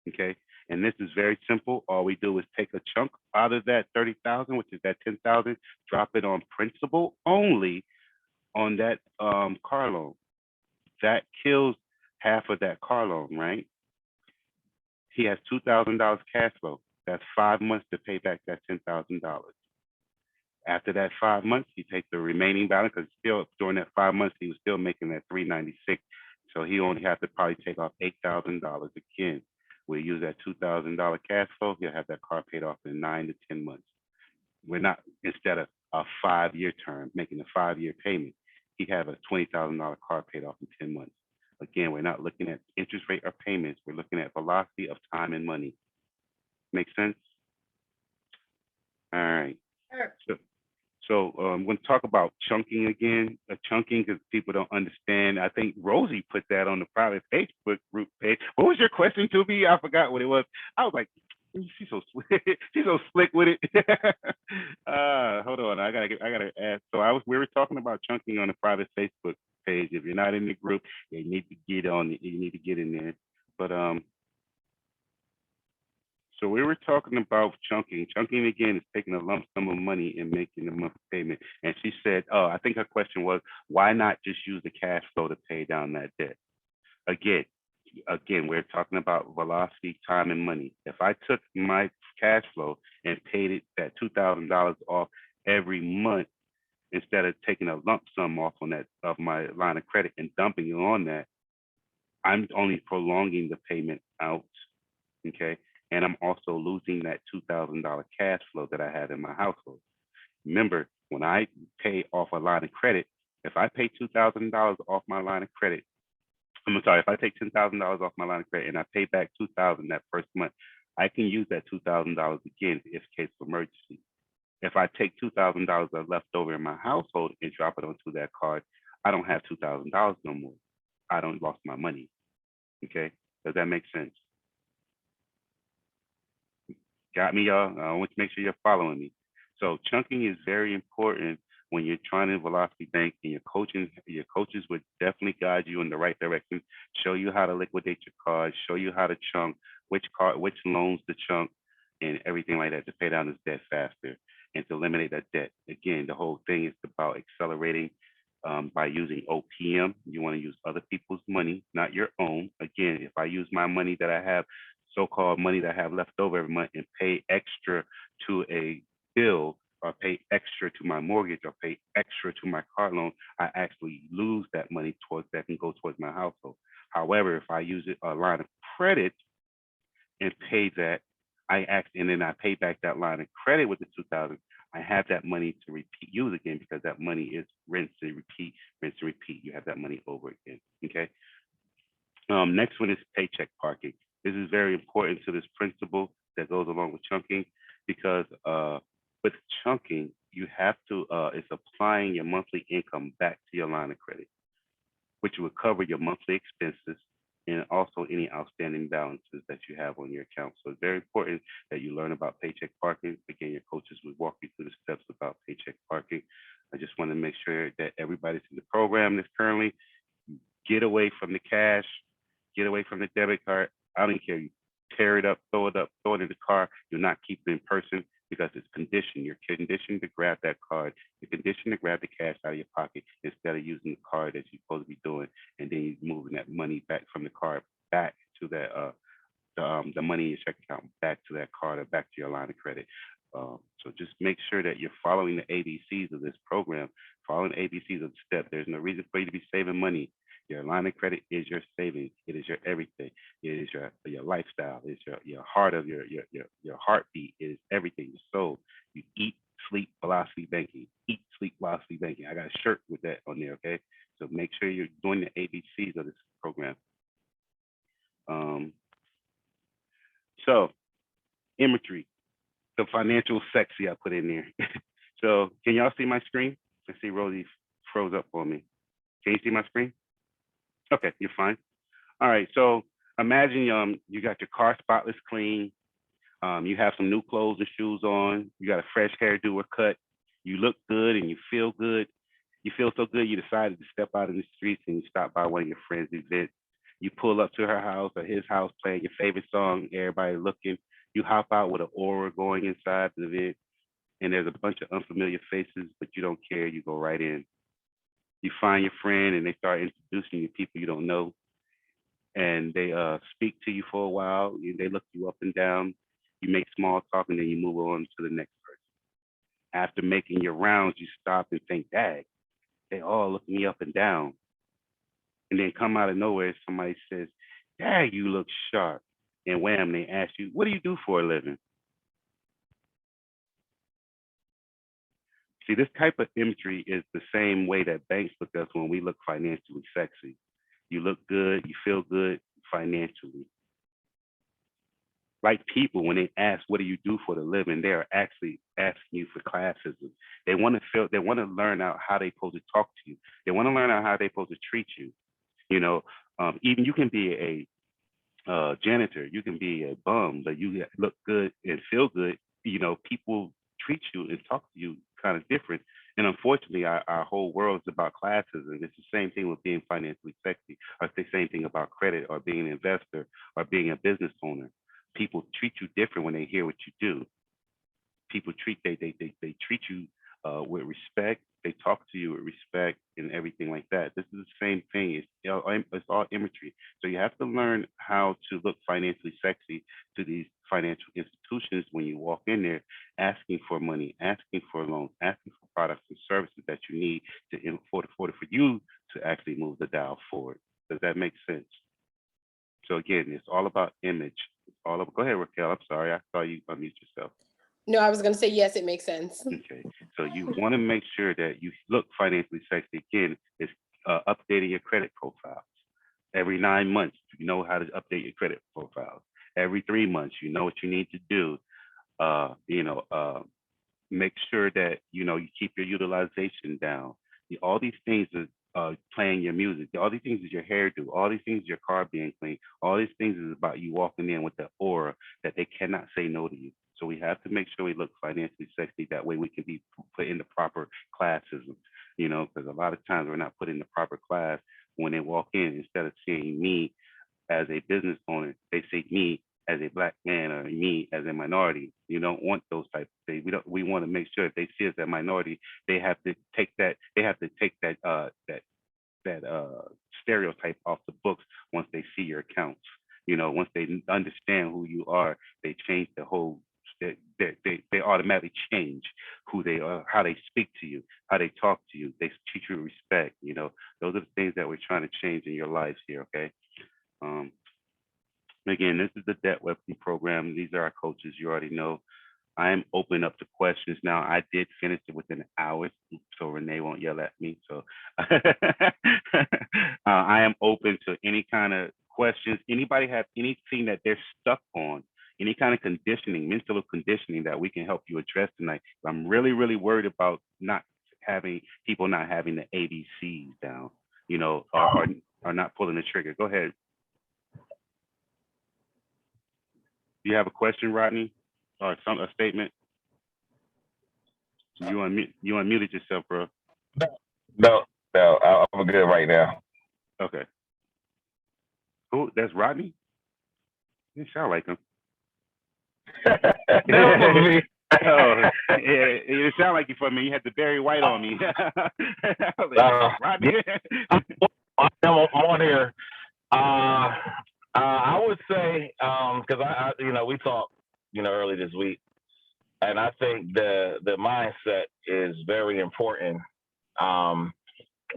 Okay, and this is very simple. All we do is take a chunk out of that 30,000, which is that 10,000, drop it on principal only on that car loan. That kills half of that car loan, right? He has $2,000 cash flow. That's 5 months to pay back that $10,000. After that 5 months, he takes the remaining balance, because still during that 5 months, he was still making that $396. So he only has to probably take off $8,000 again. We'll use that $2,000 cash flow. He'll have that car paid off in 9 to 10 months. We're not, instead of a 5-year term, making a 5-year payment, he have a $20,000 car paid off in 10 months. Again, we're not looking at interest rate or payments. We're looking at velocity of time and money. Make sense? All right. Sure. So I'm going to talk about chunking again. Chunking, because people don't understand. I think Rosie put that on the private Facebook group page. What was your question to me? I forgot what it was. I was like, she's so slick. She's so slick with it. Hold on, I gotta ask. So we were talking about chunking on the private Facebook page. If you're not in the group, you need to get on. You need to get in there. But so we were talking about chunking. Chunking again is taking a lump sum of money and making a monthly payment. And she said, I think her question was, why not just use the cash flow to pay down that debt? Again, we're talking about velocity, time, and money. If I took my cash flow and paid it that $2,000 off every month, instead of taking a lump sum off on that of my line of credit and dumping it on that, I'm only prolonging the payment out. Okay. And I'm also losing that $2,000 cash flow that I have in my household. Remember, when I pay off a line of credit, if I pay $2,000 off my line of credit, I'm sorry, if I take $10,000 off my line of credit and I pay back $2,000 that first month, I can use that $2,000 again if case of emergency. If I take $2,000 that's left over in my household and drop it onto that card, I don't have $2,000 no more. I don't lost my money. Okay, does that make sense? Got me, y'all? I want to make sure you're following me. So chunking is very important when you're trying to velocity bank, and your coaches would definitely guide you in the right direction, show you how to liquidate your cards, show you how to chunk, which loans to chunk, and everything like that to pay down this debt faster. and to eliminate that debt. Again, the whole thing is about accelerating by using OPM. You want to use other people's money, not your own. Again, if I use my money that I have, so-called money that I have left over every month, and pay extra to a bill, or pay extra to my mortgage, or pay extra to my car loan, I actually lose that money towards that can go towards my household. However, if I use it a line of credit and pay that, and then I pay back that line of credit with the 2,000. I have that money to use again, because that money is rinse and repeat, rinse and repeat. You have that money over again. Okay. Next one is paycheck parking. This is very important to this principle that goes along with chunking, because with chunking, you have to, it's applying your monthly income back to your line of credit, which will cover your monthly expenses and also any outstanding balances that you have on your account. So it's very important that you learn about paycheck parking. Again, your coaches will walk you through the steps about paycheck parking. I just want to make sure that everybody's in the program that's currently, get away from the cash, get away from the debit card. I don't care. You tear it up, throw it in the car. You're not keeping it in person, because it's conditioned. You're conditioned to grab that card. You're conditioned to grab the cash out of your pocket instead of using the card that you're supposed to be doing, and then you're moving that money back from the card back to that the money in your checking account back to that card or back to your line of credit. So just make sure that you're following the ABCs of this program, following the ABCs of the step. There's no reason for you to be saving money. Your line of credit is your savings. It is your everything. It is your lifestyle. It's your heart of your heartbeat. It is everything. Your soul. You eat, sleep, velocity banking. Eat, sleep, velocity banking. I got a shirt with that on there. Okay, so make sure you're doing the ABCs of this program. So imagery, the financial sexy I put in there. So can y'all see my screen? I see Rosie froze up for me. Can you see my screen? Okay, you're fine. All right, so imagine you got your car spotless clean. You have some new clothes and shoes on. You got a fresh hairdo or cut. You look good and you feel good. You feel so good you decided to step out in the streets and you stop by one of your friends' events. You pull up to her house or his house playing your favorite song, everybody looking. You hop out with an aura going inside the event, and there's a bunch of unfamiliar faces, but you don't care. You go right in. You find your friend and they start introducing you to people you don't know, and they speak to you for a while. They look you up and down. You make small talk, and then you move on to the next person. After making your rounds, you stop and think, "Dang, they all look me up and down." And then come out of nowhere, somebody says, "Dang, you look sharp." And wham, they ask you, "What do you do for a living?" See, this type of imagery is the same way that banks look at us when we look financially sexy. You look good, you feel good financially. Like people, when they ask, "What do you do for the living?" they are actually asking you for classism. They want to learn out how they're supposed to talk to you. They want to learn out how they're supposed to treat you. Even you can be a janitor, you can be a bum, but you look good and feel good. People treat you and talk to you kind of different. And unfortunately, our whole world is about classism. It's the same thing with being financially sexy, or it's the same thing about credit, or being an investor, or being a business owner. People treat you different when they hear what you do. People they treat you with respect. They talk to you with respect and everything like that. This is the same thing. It's all imagery. So you have to learn how to look financially sexy to these financial institutions when you walk in there, asking for money, asking for loans, asking for products and services that you need for you to actually move the dial forward. Does that make sense? So again, it's all about image. Go ahead, Raquel. I'm sorry. I saw you unmute yourself. No, I was going to say, yes, it makes sense. Okay, so you want to make sure that you look financially sexy. Again, it's updating your credit profiles. Every 9 months, you know how to update your credit profiles. Every 3 months, you know what you need to do. Make sure that you keep your utilization down. All these things are playing your music. All these things is your hairdo. All these things is your car being clean. All these things is about you walking in with the aura that they cannot say no to you. So we have to make sure we look financially sexy. That way we can be put in the proper classism, because a lot of times we're not put in the proper class when they walk in. Instead of seeing me as a business owner, they see me as a Black man or me as a minority. You don't want those types of things. We want to make sure as a minority, they have to take that stereotype off the books once they see your accounts. You know, once they understand who you are, they change the whole. They automatically change who they are, how they speak to you, how they talk to you. They treat you with respect. You know, those are the things that we're trying to change in your lives here. Okay. Again, this is the Debt Wealthy program. These are our coaches. You already know. I am open up to questions now. I did finish it within hours, so Renee won't yell at me. So I am open to any kind of questions. Anybody have anything that they're stuck on, any kind of conditioning, mental conditioning that we can help you address tonight? I'm really, really worried about not having people not having the ABCs down, you know, or not pulling the trigger. Go ahead. Do you have a question, Rodney? Or a statement? You unmuted yourself, bro. No, I'm good right now. Okay. Who? That's Rodney? You sound like him. That was me. Oh, yeah, it sounded like you for me. You had the Barry White on me. Rodney. I'm on here. I would say, because I we talked, early this week, and I think the mindset is very important,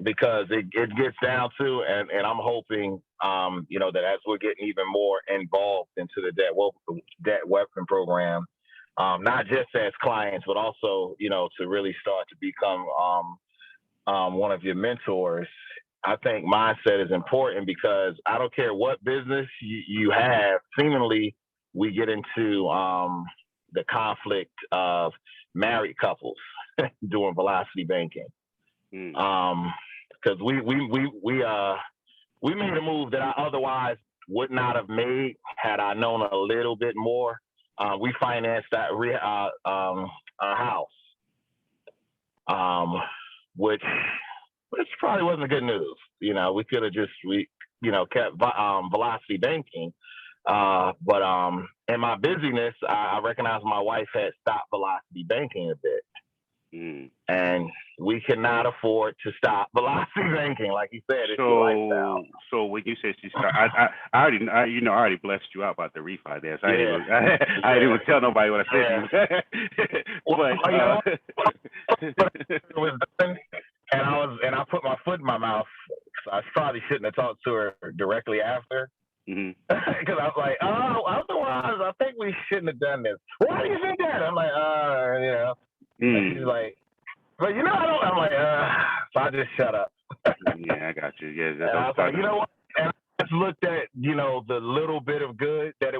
because it gets down to, and I'm hoping, that as we're getting even more involved into the debt weapon program, not just as clients, but also, to really start to become one of your mentors. I think mindset is important because I don't care what business you have, seemingly we get into the conflict of married couples doing velocity banking. Because we made a move that I otherwise would not have made had I known a little bit more. We financed that our house, which probably wasn't good news. We could have just kept velocity banking. But in my busyness, I recognized my wife had stopped velocity banking a bit. And we cannot afford to stop velocity banking, like you said. It's your lifestyle. So when you said she started, I already blessed you out about the refi there. So I didn't even tell nobody what I said to you. It was done, and I put my foot in my mouth. So I probably shouldn't have talked to her directly after. Because I was like, otherwise I think we shouldn't have done this. Why do you think that? I'm like, And she's like, but I don't. I'm like, so I just shut up. Yeah, I got you. Yeah, and I was like, what? And I just looked at, the little bit of good that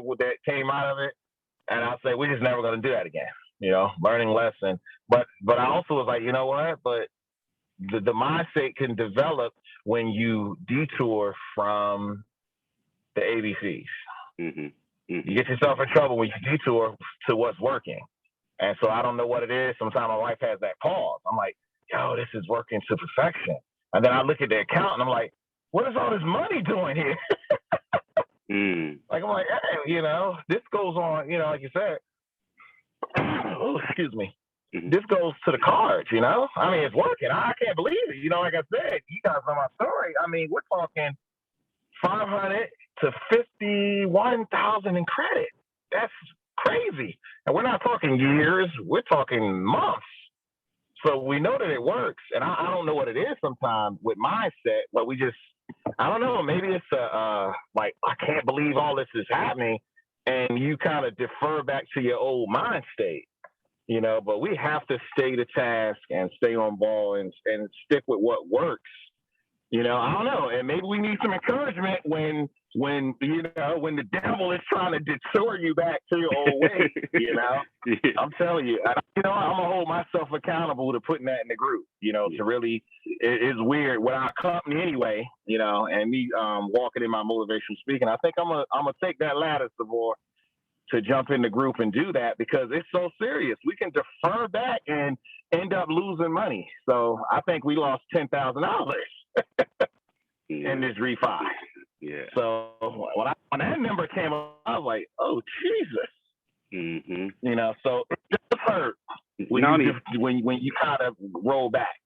came out of it, and I say, we're just never going to do that again. Learning lesson. But I also was like, you know what? But the mindset can develop when you detour from the ABCs. You get yourself in trouble when you detour to what's working. And so I don't know what it is. Sometimes my wife has that pause. I'm like, yo, this is working to perfection. And then I look at the account and I'm like, what is all this money doing here? Like, I'm like, hey, this goes on, like you said. Oh, excuse me. This goes to the cards, I mean, it's working. I can't believe it. Like I said, you guys know my story. I mean, we're talking 500 to 51,000 in credit. That's crazy. And we're not talking years, we're talking months. So we know that it works. And I don't know what it is sometimes with mindset, but I don't know, maybe it's like, I can't believe all this is happening. And you kind of defer back to your old mind state, but we have to stay the task and stay on ball and stick with what works. I don't know. And maybe we need some encouragement when the devil is trying to detour you back to your old ways, I'm telling you. I'm gonna hold myself accountable to putting that in the group, to really, it's weird with our company anyway, and me walking in my motivational speaking. I think I'm gonna take that ladder some more to jump in the group and do that because it's so serious. We can defer back and end up losing money. So I think we lost $10,000 in this refi. Yeah. So when that number came up, I was like, oh Jesus. So it just hurt. not only when you kind of roll back.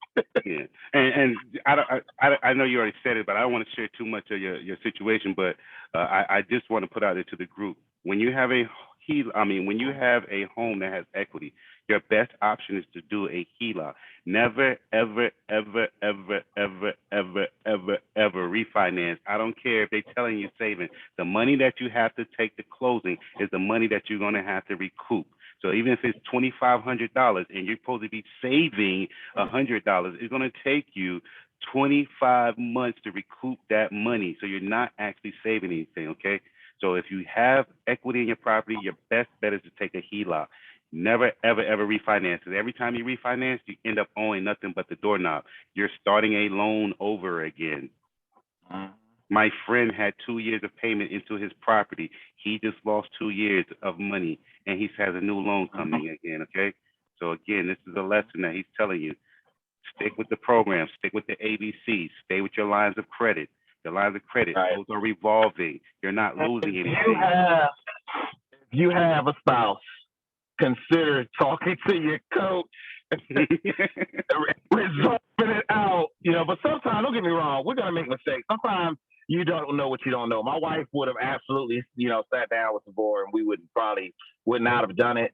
yeah, and I know you already said it, but I don't want to share too much of your situation. But I just want to put out there to the group, when you have when you have a home that has equity, your best option is to do a HELOC. Never, ever, ever, ever, ever, ever, ever, ever refinance. I don't care if they're telling you saving. The money that you have to take to closing is the money that you're going to have to recoup. So even if it's $2,500 and you're supposed to be saving $100, it's going to take you 25 months to recoup that money. So you're not actually saving anything, okay? So if you have equity in your property, your best bet is to take a HELOC. Never, ever, ever refinance. Because every time you refinance, you end up owing nothing but the doorknob. You're starting a loan over again. My friend had 2 years of payment into his property. He just lost 2 years of money, and he has a new loan coming again, okay? So again, this is a lesson that he's telling you. Stick with the program, stick with the ABCs, stay with your lines of credit. The lines of credit, those are revolving. You're not losing anything. If you have a spouse, consider talking to your coach, resolving it out, but sometimes, don't get me wrong, we're going to make mistakes. Sometimes you don't know what you don't know. My wife would have absolutely, sat down with the board and we would not have done it.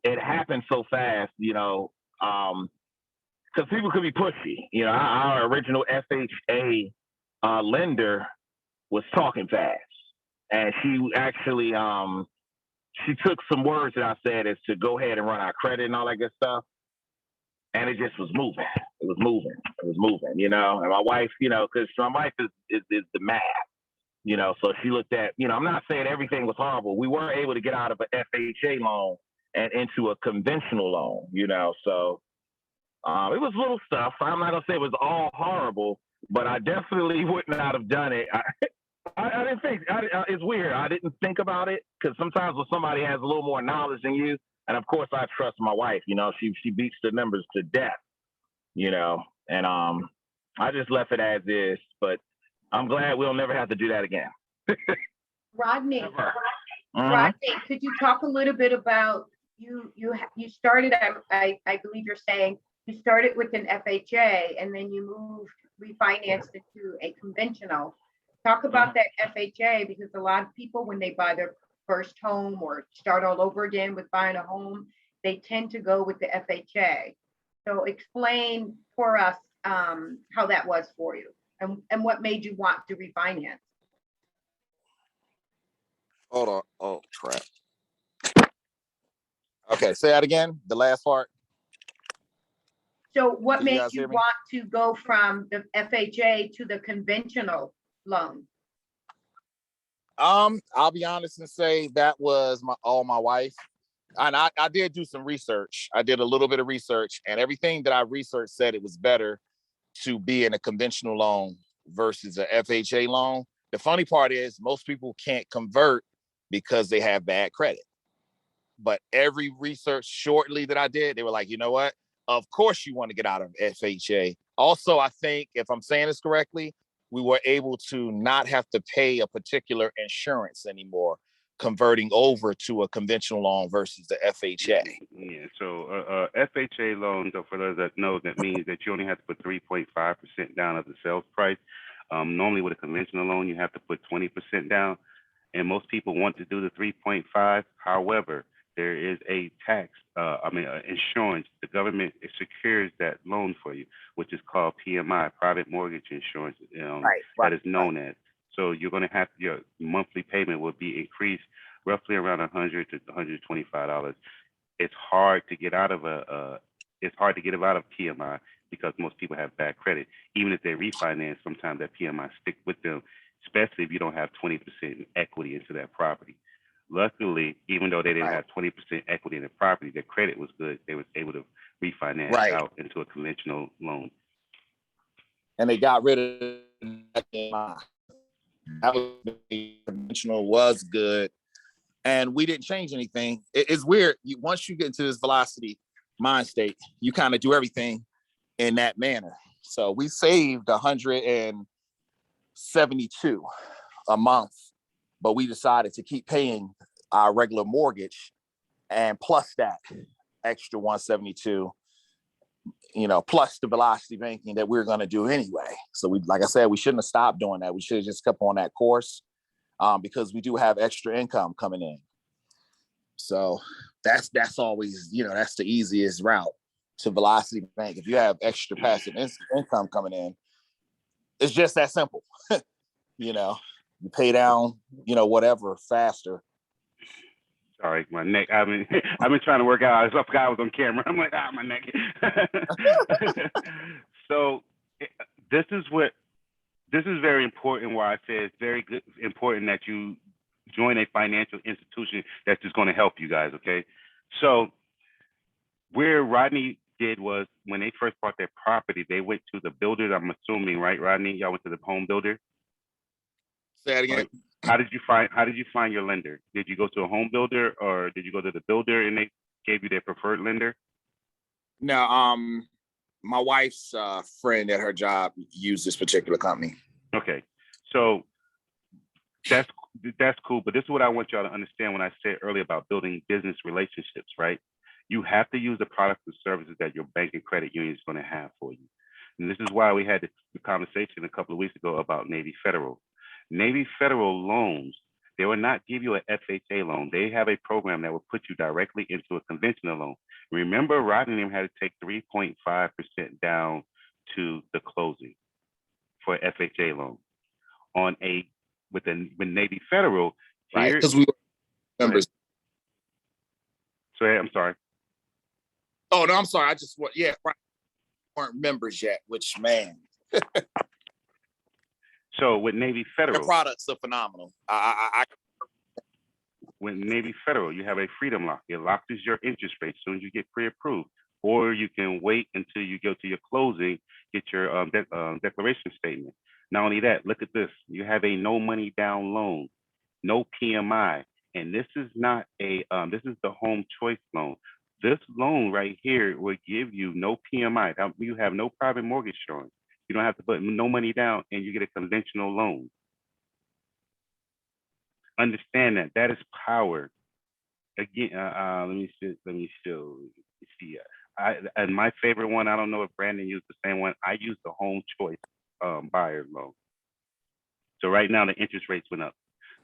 It happened so fast, because people could be pushy. Our original FHA lender was talking fast, and she actually she took some words that I said as to go ahead and run our credit and all that good stuff, and it just was moving. It was moving. And my wife, because my wife is the math, so she looked at, I'm not saying everything was horrible. We were able to get out of an FHA loan and into a conventional loan, so it was little stuff. I'm not gonna say it was all horrible, but I definitely would not have done it. I didn't think. It's weird. I didn't think about it because sometimes when somebody has a little more knowledge than you, and of course I trust my wife. She beats the numbers to death. And I just left it as is. But I'm glad we'll never have to do that again. Rodney, Rodney, could you talk a little bit about you started? I believe you're saying you started with an FHA and then you refinanced it to a conventional. Talk about that FHA, because a lot of people, when they buy their first home or start all over again with buying a home, they tend to go with the FHA. So explain for us how that was for you and what made you want to refinance. Hold on. Oh, crap. Okay, say that again, the last part. So what Can you made guys you hear me? want to go from the FHA to the conventional loan? I'll be honest and say that was my wife. And I did do some research. I did a little bit of research, and everything that I researched said it was better to be in a conventional loan versus a FHA loan. The funny part is most people can't convert because they have bad credit. But every research shortly that I did, they were like, you know what? Of course you want to get out of FHA. Also, I think, if I'm saying this correctly, we were able to not have to pay a particular insurance anymore, converting over to a conventional loan versus the FHA. Yeah, so FHA loan, though, for those that know, that means that you only have to put 3.5% down of the sales price. Normally with a conventional loan, you have to put 20% down, and most people want to do the 3.5. However, there is a tax, insurance. The government secures that loan for you, which is called PMI, private mortgage insurance, that is known as. So you're going to have your monthly payment will be increased roughly around $100 to $125. It's hard to get out of PMI because most people have bad credit. Even if they refinance, sometimes that PMI stick with them, especially if you don't have 20% equity into that property. Luckily, even though they didn't have 20% equity in the property, their credit was good. They was able to refinance out into a conventional loan. And they got rid of that PMI. That was conventional, was good, and we didn't change anything. It's weird. Once you get into this velocity mind state, you kind of do everything in that manner. So we saved $172 a month, but we decided to keep paying our regular mortgage and plus that. extra 172, plus the velocity banking that we're going to do anyway. So like I said, we shouldn't have stopped doing that. We should have just kept on that course, because we do have extra income coming in. So that's always, that's the easiest route to velocity bank. If you have extra passive income coming in, it's just that simple. You pay down, whatever faster. Sorry, my neck. I've been trying to work out. I forgot I was on camera. I'm like, my neck. So this is very important. Why I say it's very good, important that you join a financial institution that's just going to help you guys. Okay, so where Rodney did was when they first bought their property, they went to the builder. I'm assuming, right, Rodney? Y'all went to the home builder. Say that again. How did you find your lender? Did you go to a home builder or did you go to the builder and they gave you their preferred lender? No, my wife's friend at her job used this particular company. Okay, so that's cool. But this is what I want y'all to understand when I said earlier about building business relationships, right? You have to use the products and services that your bank and credit union is going to have for you. And this is why we had the conversation a couple of weeks ago about Navy Federal. Navy Federal loans, they will not give you an FHA loan. They have a program that will put you directly into a conventional loan. Remember, Rodney had to take 3.5% down to the closing for an FHA loan. With Navy Federal, right? Because we were members. So I'm sorry. Oh no, I'm sorry. I just weren't members yet. Which man. So with Navy Federal, their products are phenomenal. With Navy Federal, you have a freedom lock. It locks your interest rate as soon as you get pre-approved, or you can wait until you go to your closing, get your declaration statement. Not only that, look at this. You have a no money down loan, no PMI, and this is not this is the home choice loan. This loan right here will give you no PMI. You have no private mortgage showing. You don't have to put no money down and you get a conventional loan. Understand that is power. Again, let me see. And my favorite one, I don't know if Brandon used the same one. I used the home choice buyer loan. So right now the interest rates went up.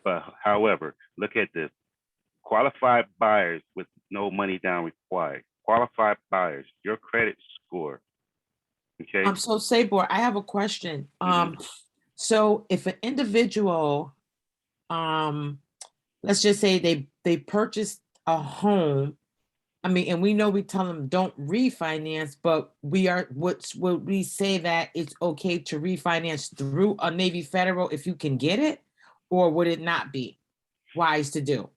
But however, look at this. Qualified buyers with no money down required. Qualified buyers, your credit score. Okay. So Sabor, I have a question. So if an individual, let's just say they purchased a home, and we know we tell them don't refinance, but would we say that it's okay to refinance through a Navy Federal if you can get it, or would it not be wise to do?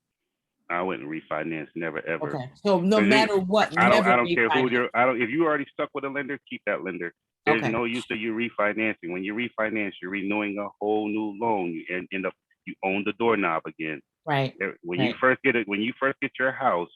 I wouldn't refinance, never ever. Okay, so no matter what, I don't care who if you already stuck with a lender, keep that lender. There's no use of you refinancing. When you refinance, you're renewing a whole new loan. You end up you own the doorknob again. Right. When you first get your house,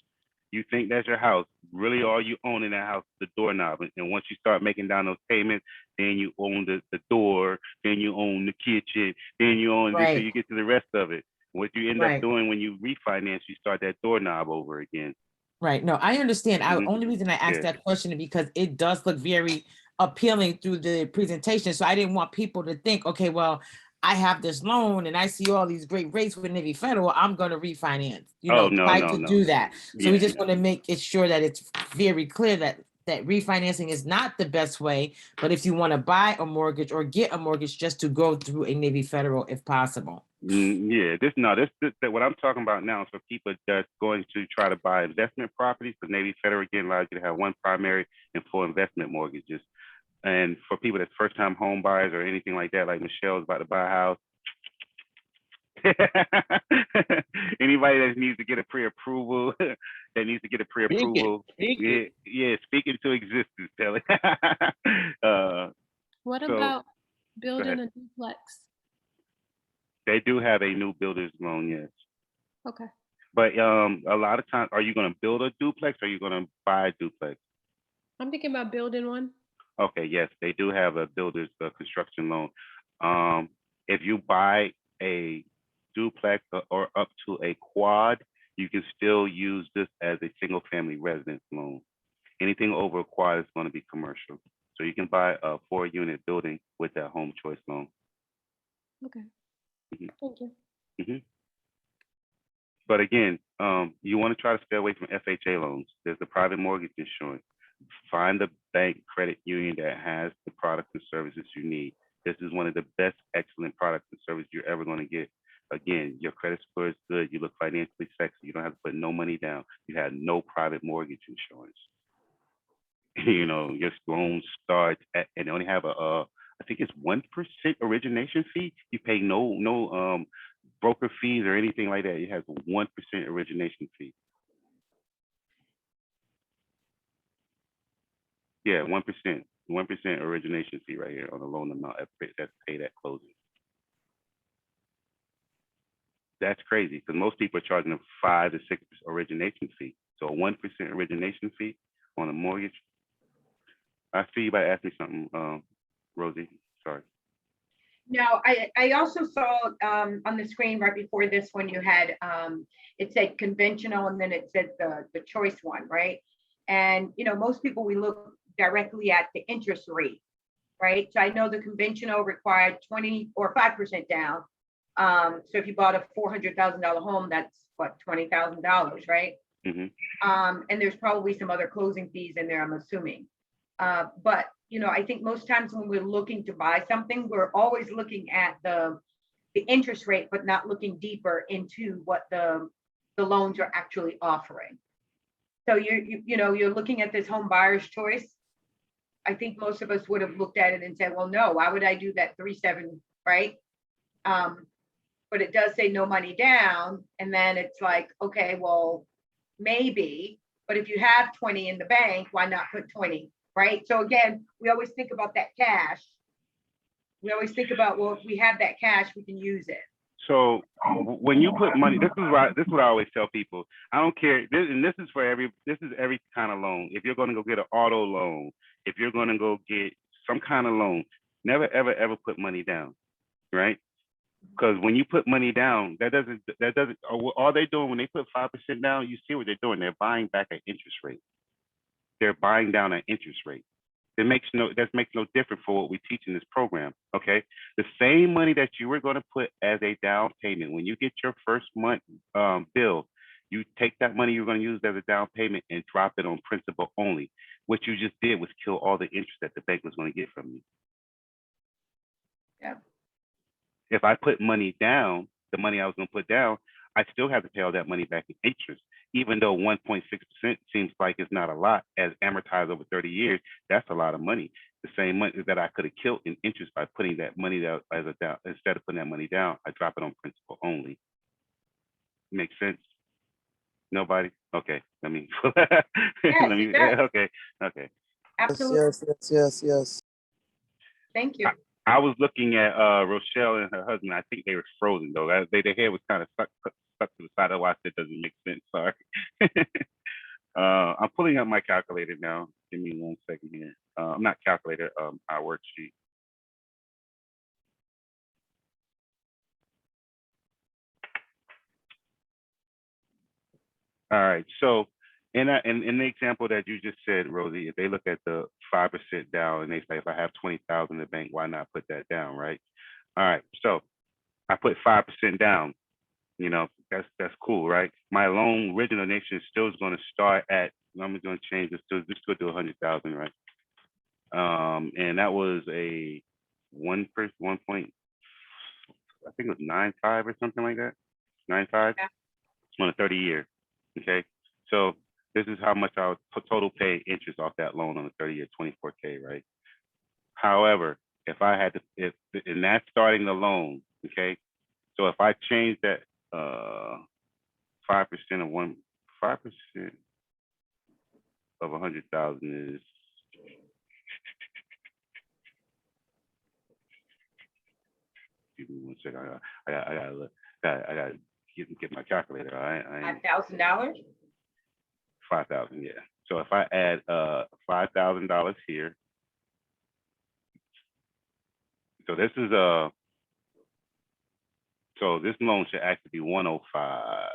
you think that's your house. Really, all you own in that house is the doorknob. And once you start making down those payments, then you own the door, then you own the kitchen, then you own until you get to the rest of it. What you end up doing when you refinance, you start that doorknob over again. Right. No, I understand. The only reason I asked that question is because it does look very appealing through the presentation. So I didn't want people to think, okay, well, I have this loan and I see all these great rates with Navy Federal, I'm going to refinance, try to do that. So we just want to make it sure that it's very clear that refinancing is not the best way, but if you want to buy a mortgage or get a mortgage, just to go through a Navy Federal if possible. What I'm talking about now is for people that's going to try to buy investment properties. The Navy Federal again allows you to have one primary and 4 investment mortgages. And for people that's first-time home buyers or anything like that, like Michelle's about to buy a house. Anybody that needs to get a pre-approval, speak into existence, Kelly. What about building a duplex? They do have a new builder's loan, yes. Okay. But a lot of times, are you going to build a duplex or are you going to buy a duplex? I'm thinking about building one. Okay, yes, they do have a builder's construction loan. If you buy a duplex or up to a quad, you can still use this as a single family residence loan. Anything over a quad is going to be commercial. So you can buy a 4-unit building with that home choice loan. Okay. Mhm. Thank you. Mhm. But again, you want to try to stay away from FHA loans. There's the private mortgage insurance. Find the bank credit union that has the products and services you need. This is one of the best, excellent products and services you're ever going to get. Again, your credit score is good. You look financially sexy. You don't have to put no money down. You have no private mortgage insurance. You know, your loan starts at, and they only have I think it's 1% origination fee. You pay no broker fees or anything like that. It has a 1% origination fee. Yeah, 1%, 1% origination fee right here on the loan amount that's paid at closing. That's crazy because most people are charging a 5 to 6% origination fee. So a 1% origination fee on a mortgage. I see you about to ask me something, Rosie. Sorry. Now, I also saw on the screen right before this one, you had, it said conventional and then it said the choice one, right? And, you know, most people, we look directly at the interest rate, right? So I know the conventional required 20 or 5% down. So if you bought a $400,000 home, that's what, $20,000, right? Mm-hmm. And there's probably some other closing fees in there, I'm assuming. But you know, I think most times when we're looking to buy something, we're always looking at the interest rate, but not looking deeper into what the loans are actually offering. So you know, you're looking at this home buyer's choice. I think most of us would have looked at it and said, well, no, why would I do that 3.7, right? But it does say no money down. And then it's like, okay, well, maybe, but if you have 20 in the bank, why not put 20? Right. So again, we always think about that cash. We always think about, well, if we have that cash, we can use it. So when you put money, this is what I always tell people. I don't care, and this is every kind of loan. If you're going to go get an auto loan, if you're going to go get some kind of loan, never ever put money down, right? Because when you put money down, that doesn't all they're doing when they put 5% down, you see what they're doing. They're buying back an interest rate. They're buying down an interest rate. That makes no difference for what we teach in this program. Okay, the same money that you were going to put as a down payment when you get your first month bill, you take that money you're going to use as a down payment and drop it on principal only. What you just did was kill all the interest that the bank was going to get from you. Yeah. If I put money down, the money I was going to put down, I still have to pay all that money back in interest. Even though 1.6% seems like it's not a lot, as amortized over 30 years, that's a lot of money. The same money that I could have killed in interest by putting that money down as a down, instead of putting that money down, I drop it on principal only. Makes sense? Nobody? Okay, let me, Yes, okay. absolutely. Yes. Thank you. I was looking at Rochelle and her husband. I think they were frozen though. Their hair was kind of stuck to the side. Of why it doesn't make sense. Sorry. I'm pulling up my calculator now. Give me 1 second here. Not calculator. Our worksheet. All right. So in the example that you just said, Rosie, if they look at the 5% down and they say, if I have 20,000 in the bank, why not put that down, right? All right. So I put 5% down. You know, that's cool, right? My loan origination still is going to start at. I'm going to change this to just go to 100,000, right? And that was a 1 point. I think it was 9.5 or something like that. 9.5. Yeah. It's on a 30-year. Okay, so this is how much I would total pay interest off that loan on a 30-year, 24K, right? However, if I had to, and that's starting the loan, okay. So if I change that 5% of 5% of 100,000 is. Give me 1 second. I gotta look. I gotta get my calculator. All right. $5,000. 5,000. Yeah. So if I add $5,000 here, so this is so this loan should actually be 105.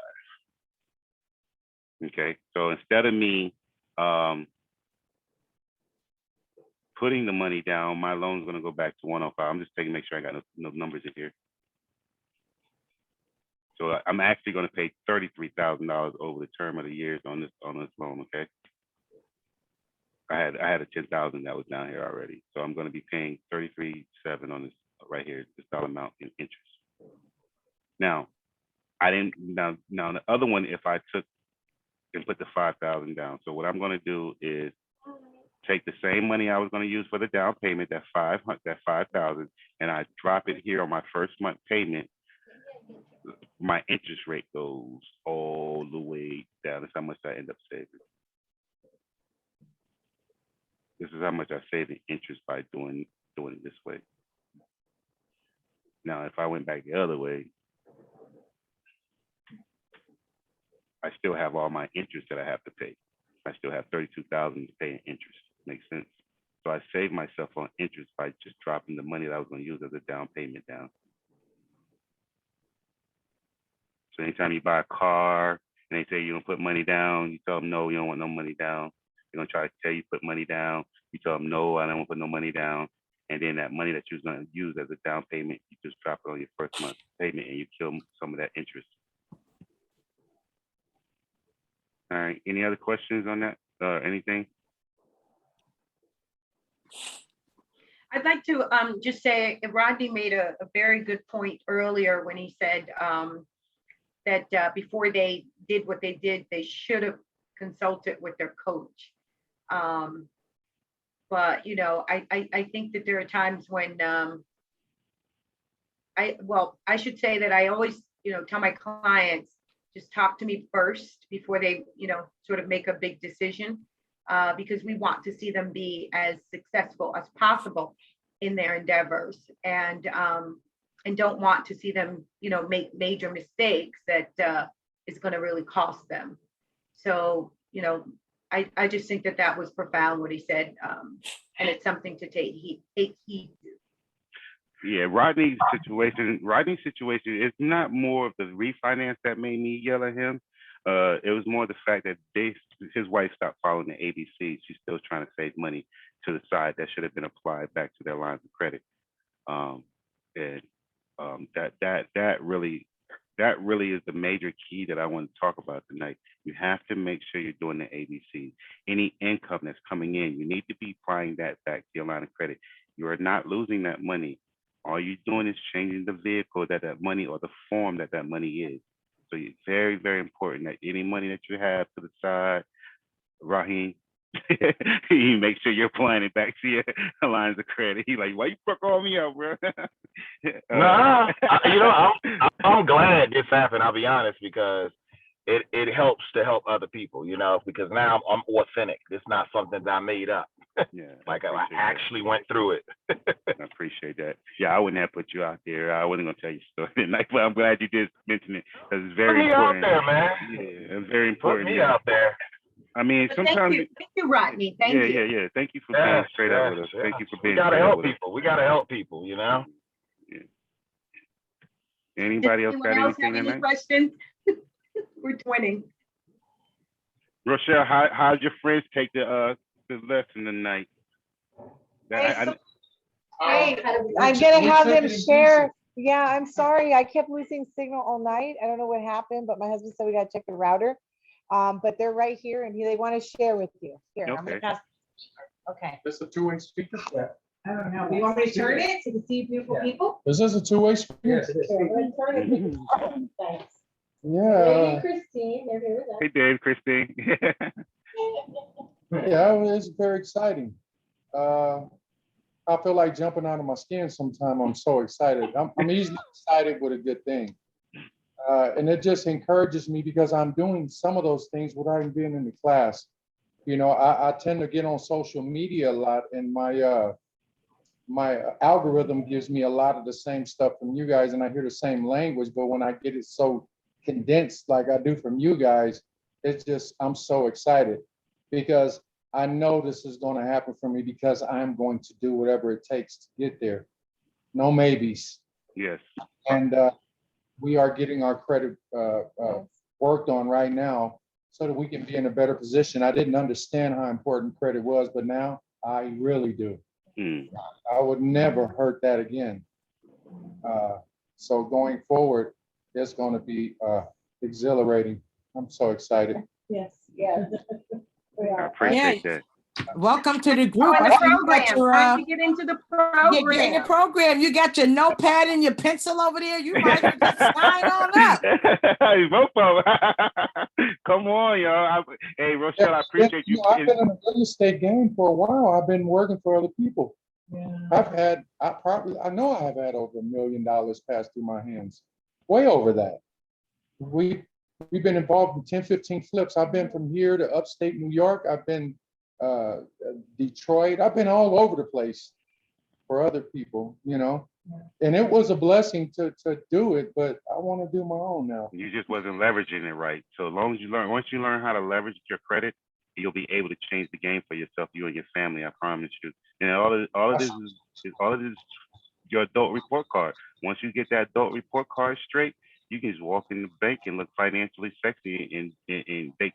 Okay, so instead of me putting the money down, my loan's gonna go back to 105. I'm just taking, make sure I got no numbers in here. So I'm actually gonna pay $33,000 over the term of the years on this loan, okay? I had a 10,000 that was down here already. So I'm gonna be paying 33,700 on this right here, this dollar amount in interest. Now, now the other one, if I took and put the 5,000 down. So what I'm gonna do is take the same money I was going to use for the down payment, that 5,000, and I drop it here on my first month payment. My interest rate goes all the way down. That's how much I end up saving. This is how much I save in interest by doing it this way. Now, if I went back the other way, I still have all my interest that I have to pay. I still have 32,000 to pay in interest. Makes sense. So I saved myself on interest by just dropping the money that I was going to use as a down payment down. So anytime you buy a car and they say you don't put money down, you tell them no, you don't want no money down. They're gonna try to tell you put money down. You tell them no, I don't want to put no money down. And then that money that you're going to use as a down payment, you just drop it on your first month payment and you kill some of that interest. All right. Any other questions on that? Anything? I'd like to just say Rodney made a very good point earlier when he said that before they did what they did, they should have consulted with their coach. But you know, I think that there are times when I should say that I always, you know, tell my clients, just talk to me first before they, you know, sort of make a big decision, because we want to see them be as successful as possible in their endeavors, and don't want to see them, you know, make major mistakes that is going to really cost them. So, you know, I just think that that was profound what he said, and it's something to take heed to. Yeah, Rodney's situation is not more of the refinance that made me yell at him. It was more the fact that his wife stopped following the ABC. She's still trying to save money to the side that should have been applied back to their lines of credit. That really is the major key that I want to talk about tonight. You have to make sure you're doing the ABC. Any income that's coming in, you need to be applying that back to your line of credit. You are not losing that money. All you're doing is changing the vehicle that money, or the form that money is. So it's very, very important that any money that you have to the side, Raheem, you make sure you're applying it back to your lines of credit. He's like, why you fuck all me out, bro? Nah, you know, I'm glad this happened. I'll be honest, because it helps to help other people, you know, because now I'm authentic. It's not something that I made up. Yeah, like I actually went through it. I appreciate that. Yeah, I wouldn't have put you out there. I wasn't gonna tell you a story tonight, but I'm glad you did mention it, because it's very important. Put me out there, man. Yeah, it's very important. Put me out there. I mean, But sometimes. thank you, Rodney. Thank you. Yeah. Thank you for being straight up with us. Thank you for being. We gotta help people. We gotta help people. You know. Yeah. Anybody else got anything have any tonight? questions? We're twinning. Rochelle, how'd your friends take the lesson tonight? I'm gonna have them share. Yeah, I'm sorry. I kept losing signal all night. I don't know what happened, but my husband said we gotta check the router. But they're right here, and they want to share with you. Here, I'm gonna pass. Okay. This is a two-way speaker. Yeah. I don't know. You want me to turn it so you can see beautiful people? Is this a two-way speaker? Yes, it is. Okay, I'm gonna turn it. Thanks. Yeah. Dave and Christine, they're here with us. Hey, Dave, Christine. Yeah, it's very exciting. I feel like jumping out of my skin sometime. I'm so excited. I'm easily excited with a good thing. And it just encourages me, because I'm doing some of those things without even being in the class. You know, I tend to get on social media a lot, and my algorithm gives me a lot of the same stuff from you guys, and I hear the same language, but when I get it so condensed like I do from you guys, it's just, I'm so excited, because I know this is going to happen for me, because I'm going to do whatever it takes to get there. No maybes. Yes. And we are getting our credit worked on right now. so that we can be in a better position. I didn't understand how important credit was, but now I really do. I would never hurt that again. So going forward, it's going to be exhilarating. I'm so excited. Yes, yes. I appreciate that. Welcome to the group. Oh, I the see you got program. your, Time to get into the get in the program. program. You got your notepad and your pencil over there. You might as well just sign on up. Both of them. Come on, y'all. Hey, Rochelle, I appreciate you. I've been in the real estate game for a while. I've been working for other people. Yeah. I know I have had over $1 million pass through my hands, way over that. We've been involved in 10, 15 flips. I've been from here to upstate New York. I've been Detroit. I've been all over the place for other people, you know. And it was a blessing to do it, but I want to do my own now. You just wasn't leveraging it right. So as long as once you learn how to leverage your credit, you'll be able to change the game for yourself, you and your family. I promise you. And all of this is your adult report card. Once you get that adult report card straight, you can just walk in the bank and look financially sexy, and they,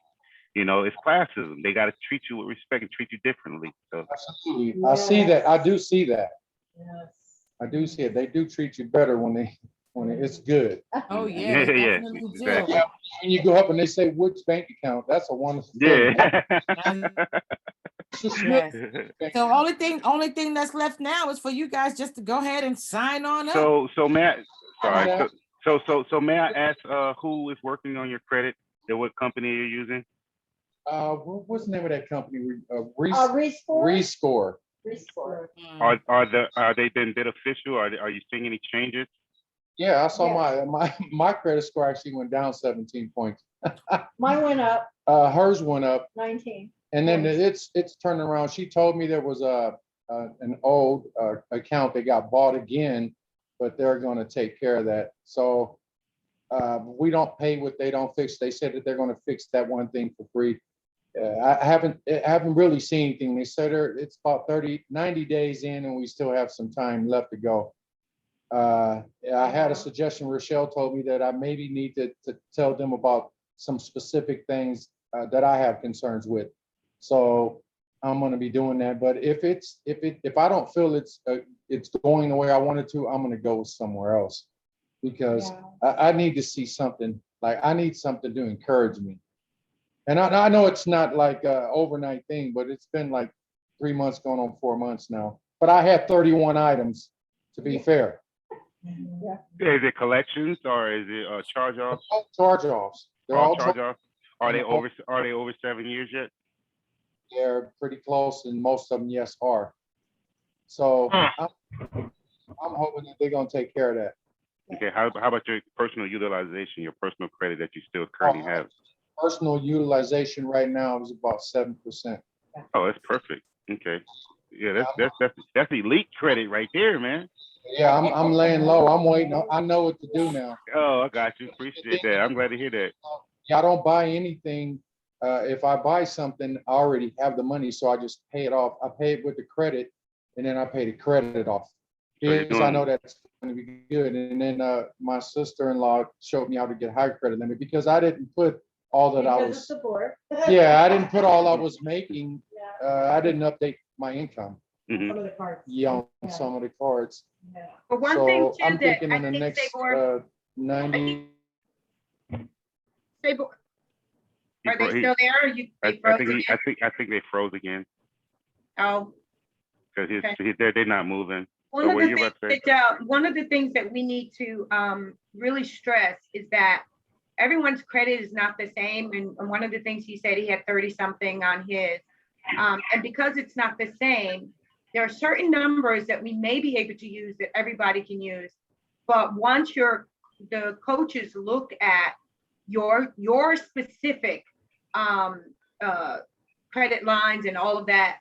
you know, it's classism. They got to treat you with respect and treat you differently. So absolutely, I see that. I do see that. Yes. I do see it. They do treat you better when it's good. Oh yeah, they definitely do. exactly. Yeah, when you go up and they say which bank account, that's a wonderful thing. Yeah. Yes. So only thing that's left now is for you guys just to go ahead and sign on up. So Matt, sorry. So may I ask who is working on your credit? What company you're using? What's the name of that company? Rescore. Rescore. Are they been bid official? Are you seeing any changes? Yeah, I saw my credit score actually went down 17 points. Mine went up Hers went up 19. and then it's turned around. She told me there was an old account that got bought again, but they're going to take care of that. So we don't pay what they don't fix. They said that they're going to fix that one thing for free. I haven't really seen anything. They said it's about 90 days in and we still have some time left to go. I had a suggestion. Rochelle told me that I maybe need to tell them about some specific things that I have concerns with. So I'm going to be doing that. But if I don't feel it's going the way I want it to, I'm going to go somewhere else because I need to see something. Like I need something to encourage me. And I know it's not like an overnight thing, but it's been like 3 months going on 4 months now. But I had 31 items, to be fair. Yeah. Is it collections or is it charge-offs? Charge-offs. They're all charge-offs. Are they over 7 years yet? They're pretty close, and most of them, yes, are. So I'm hoping that they're going to take care of that. Okay. How about your personal utilization, your personal credit that you still currently have? Personal utilization right now is about 7%. Oh, that's perfect. Okay. Yeah, that's elite credit right there, man. Yeah, I'm laying low. I'm waiting. I know what to do now. Oh, I got you. Appreciate that. I'm glad to hear that. Yeah, I don't buy anything. If I buy something, I already have the money, so I just pay it off. I pay it with the credit, and then I pay the credit off. Because I know that's going to be good. And then my sister-in-law showed me how to get high credit limit because I didn't put all that I was. Yeah, I didn't put all I was making. I didn't update my income. Some of the cards. Yeah, on some of the cards. Yeah. But one thing too I'm that thinking I in the think next Sabor, 90. Sabor, are they still there? Or I they froze think again? I think they froze again Oh, because okay. they're not moving. One of the things that we need to really stress is that everyone's credit is not the same. And one of the things he said, he had 30 something on his. And because it's not the same, there are certain numbers that we may be able to use that everybody can use. But once the coaches look at your specific credit lines and all of that,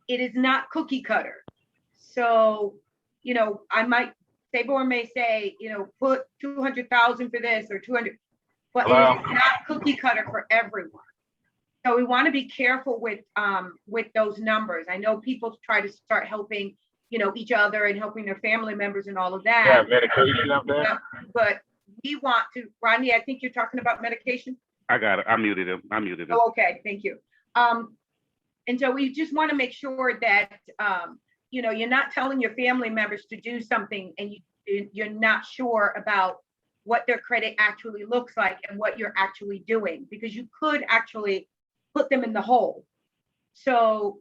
it is not cookie cutter. So, Sabor may say, put 200,000 for this or 200, but it is not cookie cutter for everyone. So we want to be careful with those numbers. I know people try to start helping, each other and helping their family members and all of that. Yeah, medication up there. But we want to, Rodney, I think you're talking about medication. I got it. I muted him. I muted him. Oh, okay, thank you. And so we just want to make sure that, you know, you're not telling your family members to do something and you're not sure about what their credit actually looks like and what you're actually doing, because you could actually put them in the hole. So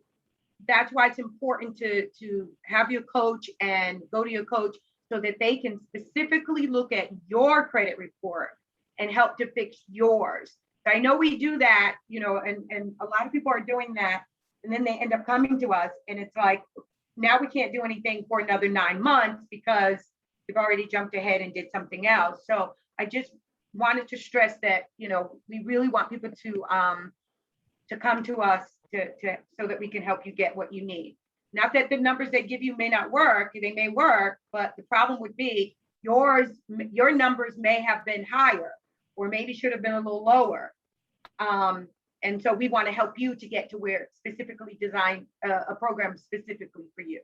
that's why it's important to have your coach and go to your coach so that they can specifically look at your credit report and help to fix yours. I know we do that, you know, and a lot of people are doing that, and then they end up coming to us and it's like, now we can't do anything for another 9 months because we've already jumped ahead and did something else. So I just wanted to stress that, you know, we really want people to come to us to so that we can help you get what you need. Not that the numbers they give you may not work, they may work, but the problem would be your numbers may have been higher or maybe should have been a little lower. And so we want to help you to get to where specifically design a program specifically for you,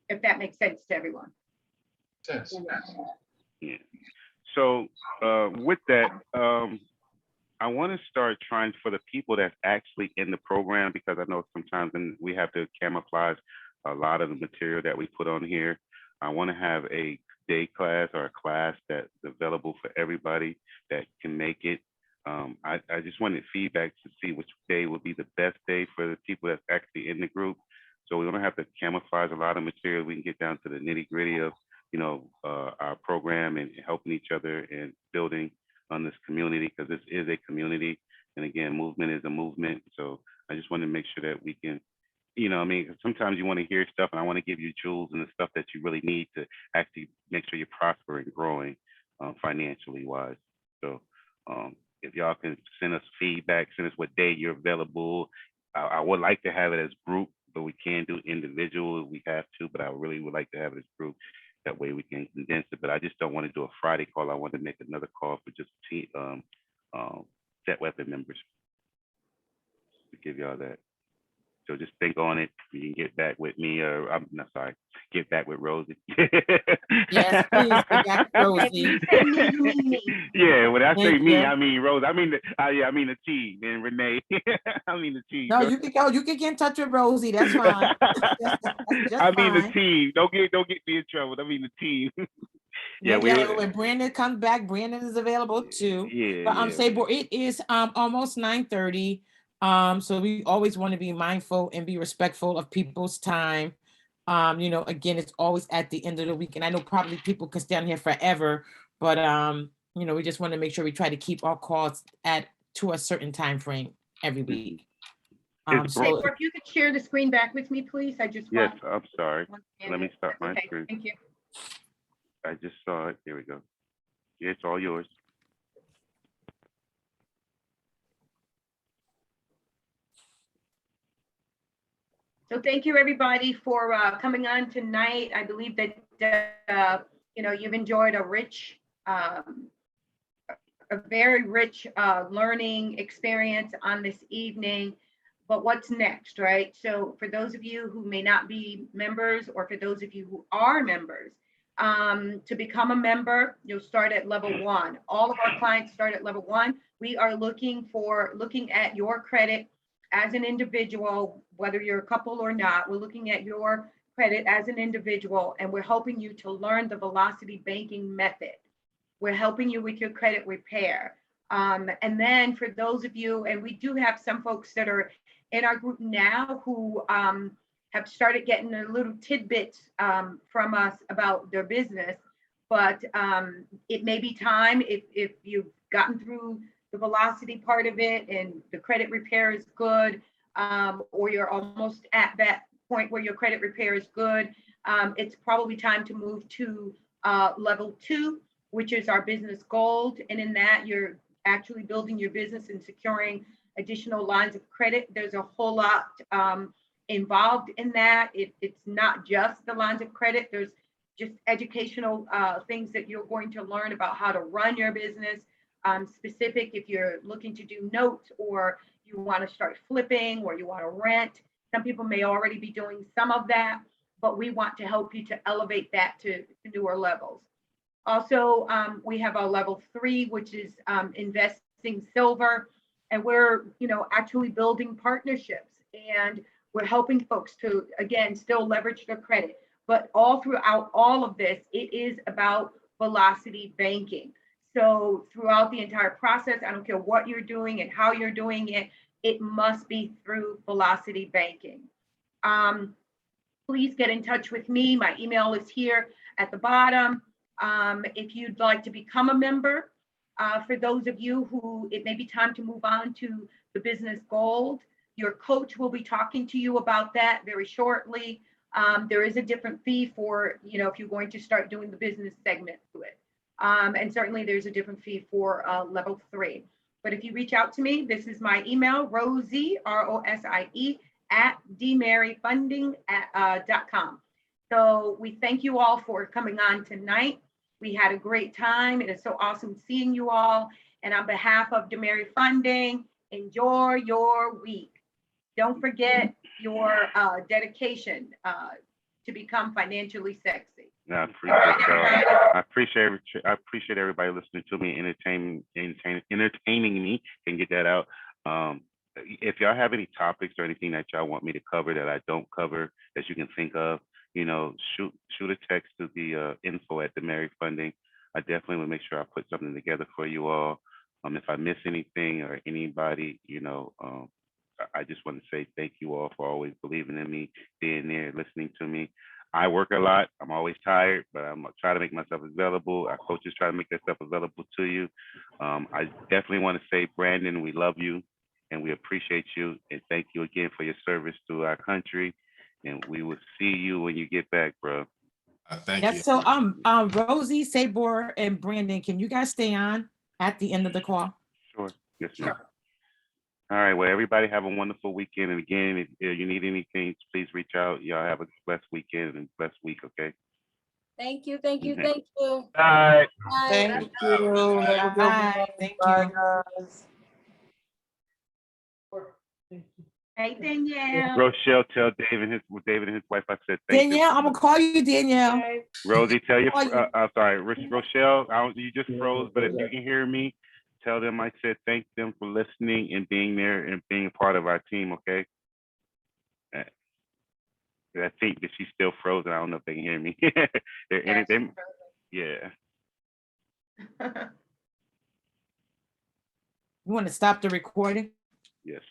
if that makes sense to everyone. Sense. Yeah. So with that, I want to start trying for the people that's actually in the program, because I know sometimes we have to camouflage a lot of the material that we put on here. I want to have a day class or a class that's available for everybody that can make it. I just wanted feedback to see which day would be the best day for the people that's actually in the group. So we don't have to camouflage a lot of material. We can get down to the nitty gritty of, you know, our program and helping each other and building on this community, because this is a community. And again, movement is a movement. So I just want to make sure that we can, you know, I mean, sometimes you want to hear stuff and I want to give you tools and the stuff that you really need to actually make sure you're prospering, growing financially wise. So if y'all can send us feedback, send us what day you're available. I would like to have it as group, but we can do individual if we have to, but I really would like to have it as group. That way we can condense it, but I just don't want to do a Friday call. I want to make another call for just set weapon members to give y'all that. So just think on it. You can get back with me, or I'm not sorry, get back with Rosie. Yes, please get back with Rosie. Yeah, when I say Thank me, you. I mean Rose. I mean the team and Renee. I mean the team. No, you can go. You can get in touch with Rosie. That's fine. That's just I mean the fine. team. Don't get me in trouble. I mean the team. Yeah, when Brandon comes back, Brandon is available too. Yeah, But yeah. Sabor, it is almost 9:30. So we always want to be mindful and be respectful of people's time. You know, again, it's always at the end of the week. And I know probably people can stay on here forever, but you know, we just want to make sure we try to keep our calls to a certain time frame every week. So if you could share the screen back with me, please. I just Yes, I'm sorry. Let me stop my okay, screen. thank you. I just saw it. Here we go. Yeah, it's all yours. So thank you, everybody, for coming on tonight. I believe that you know, you've enjoyed a very rich learning experience on this evening. But what's next, right? So for those of you who may not be members, or for those of you who are members, to become a member, you'll start at level 1. All of our clients start at level 1. We are looking at your credit as an individual, whether you're a couple or not. We're looking at your credit as an individual, and we're helping you to learn the velocity banking method. We're helping you with your credit repair. And then for those of you, and we do have some folks that are in our group now who have started getting a little tidbits from us about their business, but it may be time if you've gotten through the velocity part of it and the credit repair is good, or you're almost at that point where your credit repair is good, it's probably time to move to level 2, which is our business gold. And in that, you're actually building your business and securing additional lines of credit. There's a whole lot involved in that. It's not just the lines of credit. There's just educational things that you're going to learn about how to run your business. Specific if you're looking to do notes, or you want to start flipping, or you want to rent. Some people may already be doing some of that, but we want to help you to elevate that to newer levels. Also, we have our level 3, which is investing purchasing silver, and we're, actually building partnerships, and we're helping folks to, again, still leverage their credit. But all throughout all of this, it is about velocity banking. So throughout the entire process, I don't care what you're doing and how you're doing it, it must be through velocity banking. Please get in touch with me. My email is here at the bottom. If you'd like to become a member, for those of you who it may be time to move on to the business gold, your coach will be talking to you about that very shortly. There is a different fee for, if you're going to start doing the business segment to it. And certainly there's a different fee for level 3. But if you reach out to me, this is my email, Rosie, ROSIE, @dmaryfunding.com. So we thank you all for coming on tonight. We had a great time. It is so awesome seeing you all. And on behalf of DeMary Funding, enjoy your week. Don't forget your dedication to become financially sexy. I appreciate y'all. I appreciate everybody listening to me, entertaining me. Can get that out. If y'all have any topics or anything that y'all want me to cover that I don't cover that you can think of, shoot a text to the info at DeMary Funding. I definitely will make sure I put something together for you all. If I miss anything or anybody, I just want to say thank you all for always believing in me, being there, listening to me. I work a lot. I'm always tired, but I'm trying to make myself available. Our coaches try to make that stuff available to you. I definitely want to say, Brandon, we love you and we appreciate you. And thank you again for your service to our country. And we will see you when you get back, bro. Thank Yes, you. so Rosie, Sabor, and Brandon, can you guys stay on at the end of the call? Sure. Yes, ma'am. All right. Well, everybody have a wonderful weekend. And again, if you need anything, please reach out. Y'all have a blessed weekend and blessed week, okay? Thank you, thank you, Mhm. thank you. All right. Bye. Thank you. Have a good Bye. one. Thank Bye, you. guys. Hey, Danielle. Rochelle, tell David and his wife I said thank Danielle, I'm gonna call you, Danielle. Rosie, tell your, Call you. I'm sorry, Rochelle, you just froze, but if you can hear me, tell them I said thank them for listening and being there and being a part of our team, okay? I think that she's still frozen. I don't know if they can hear me. Yeah. You want to stop the recording? Yes.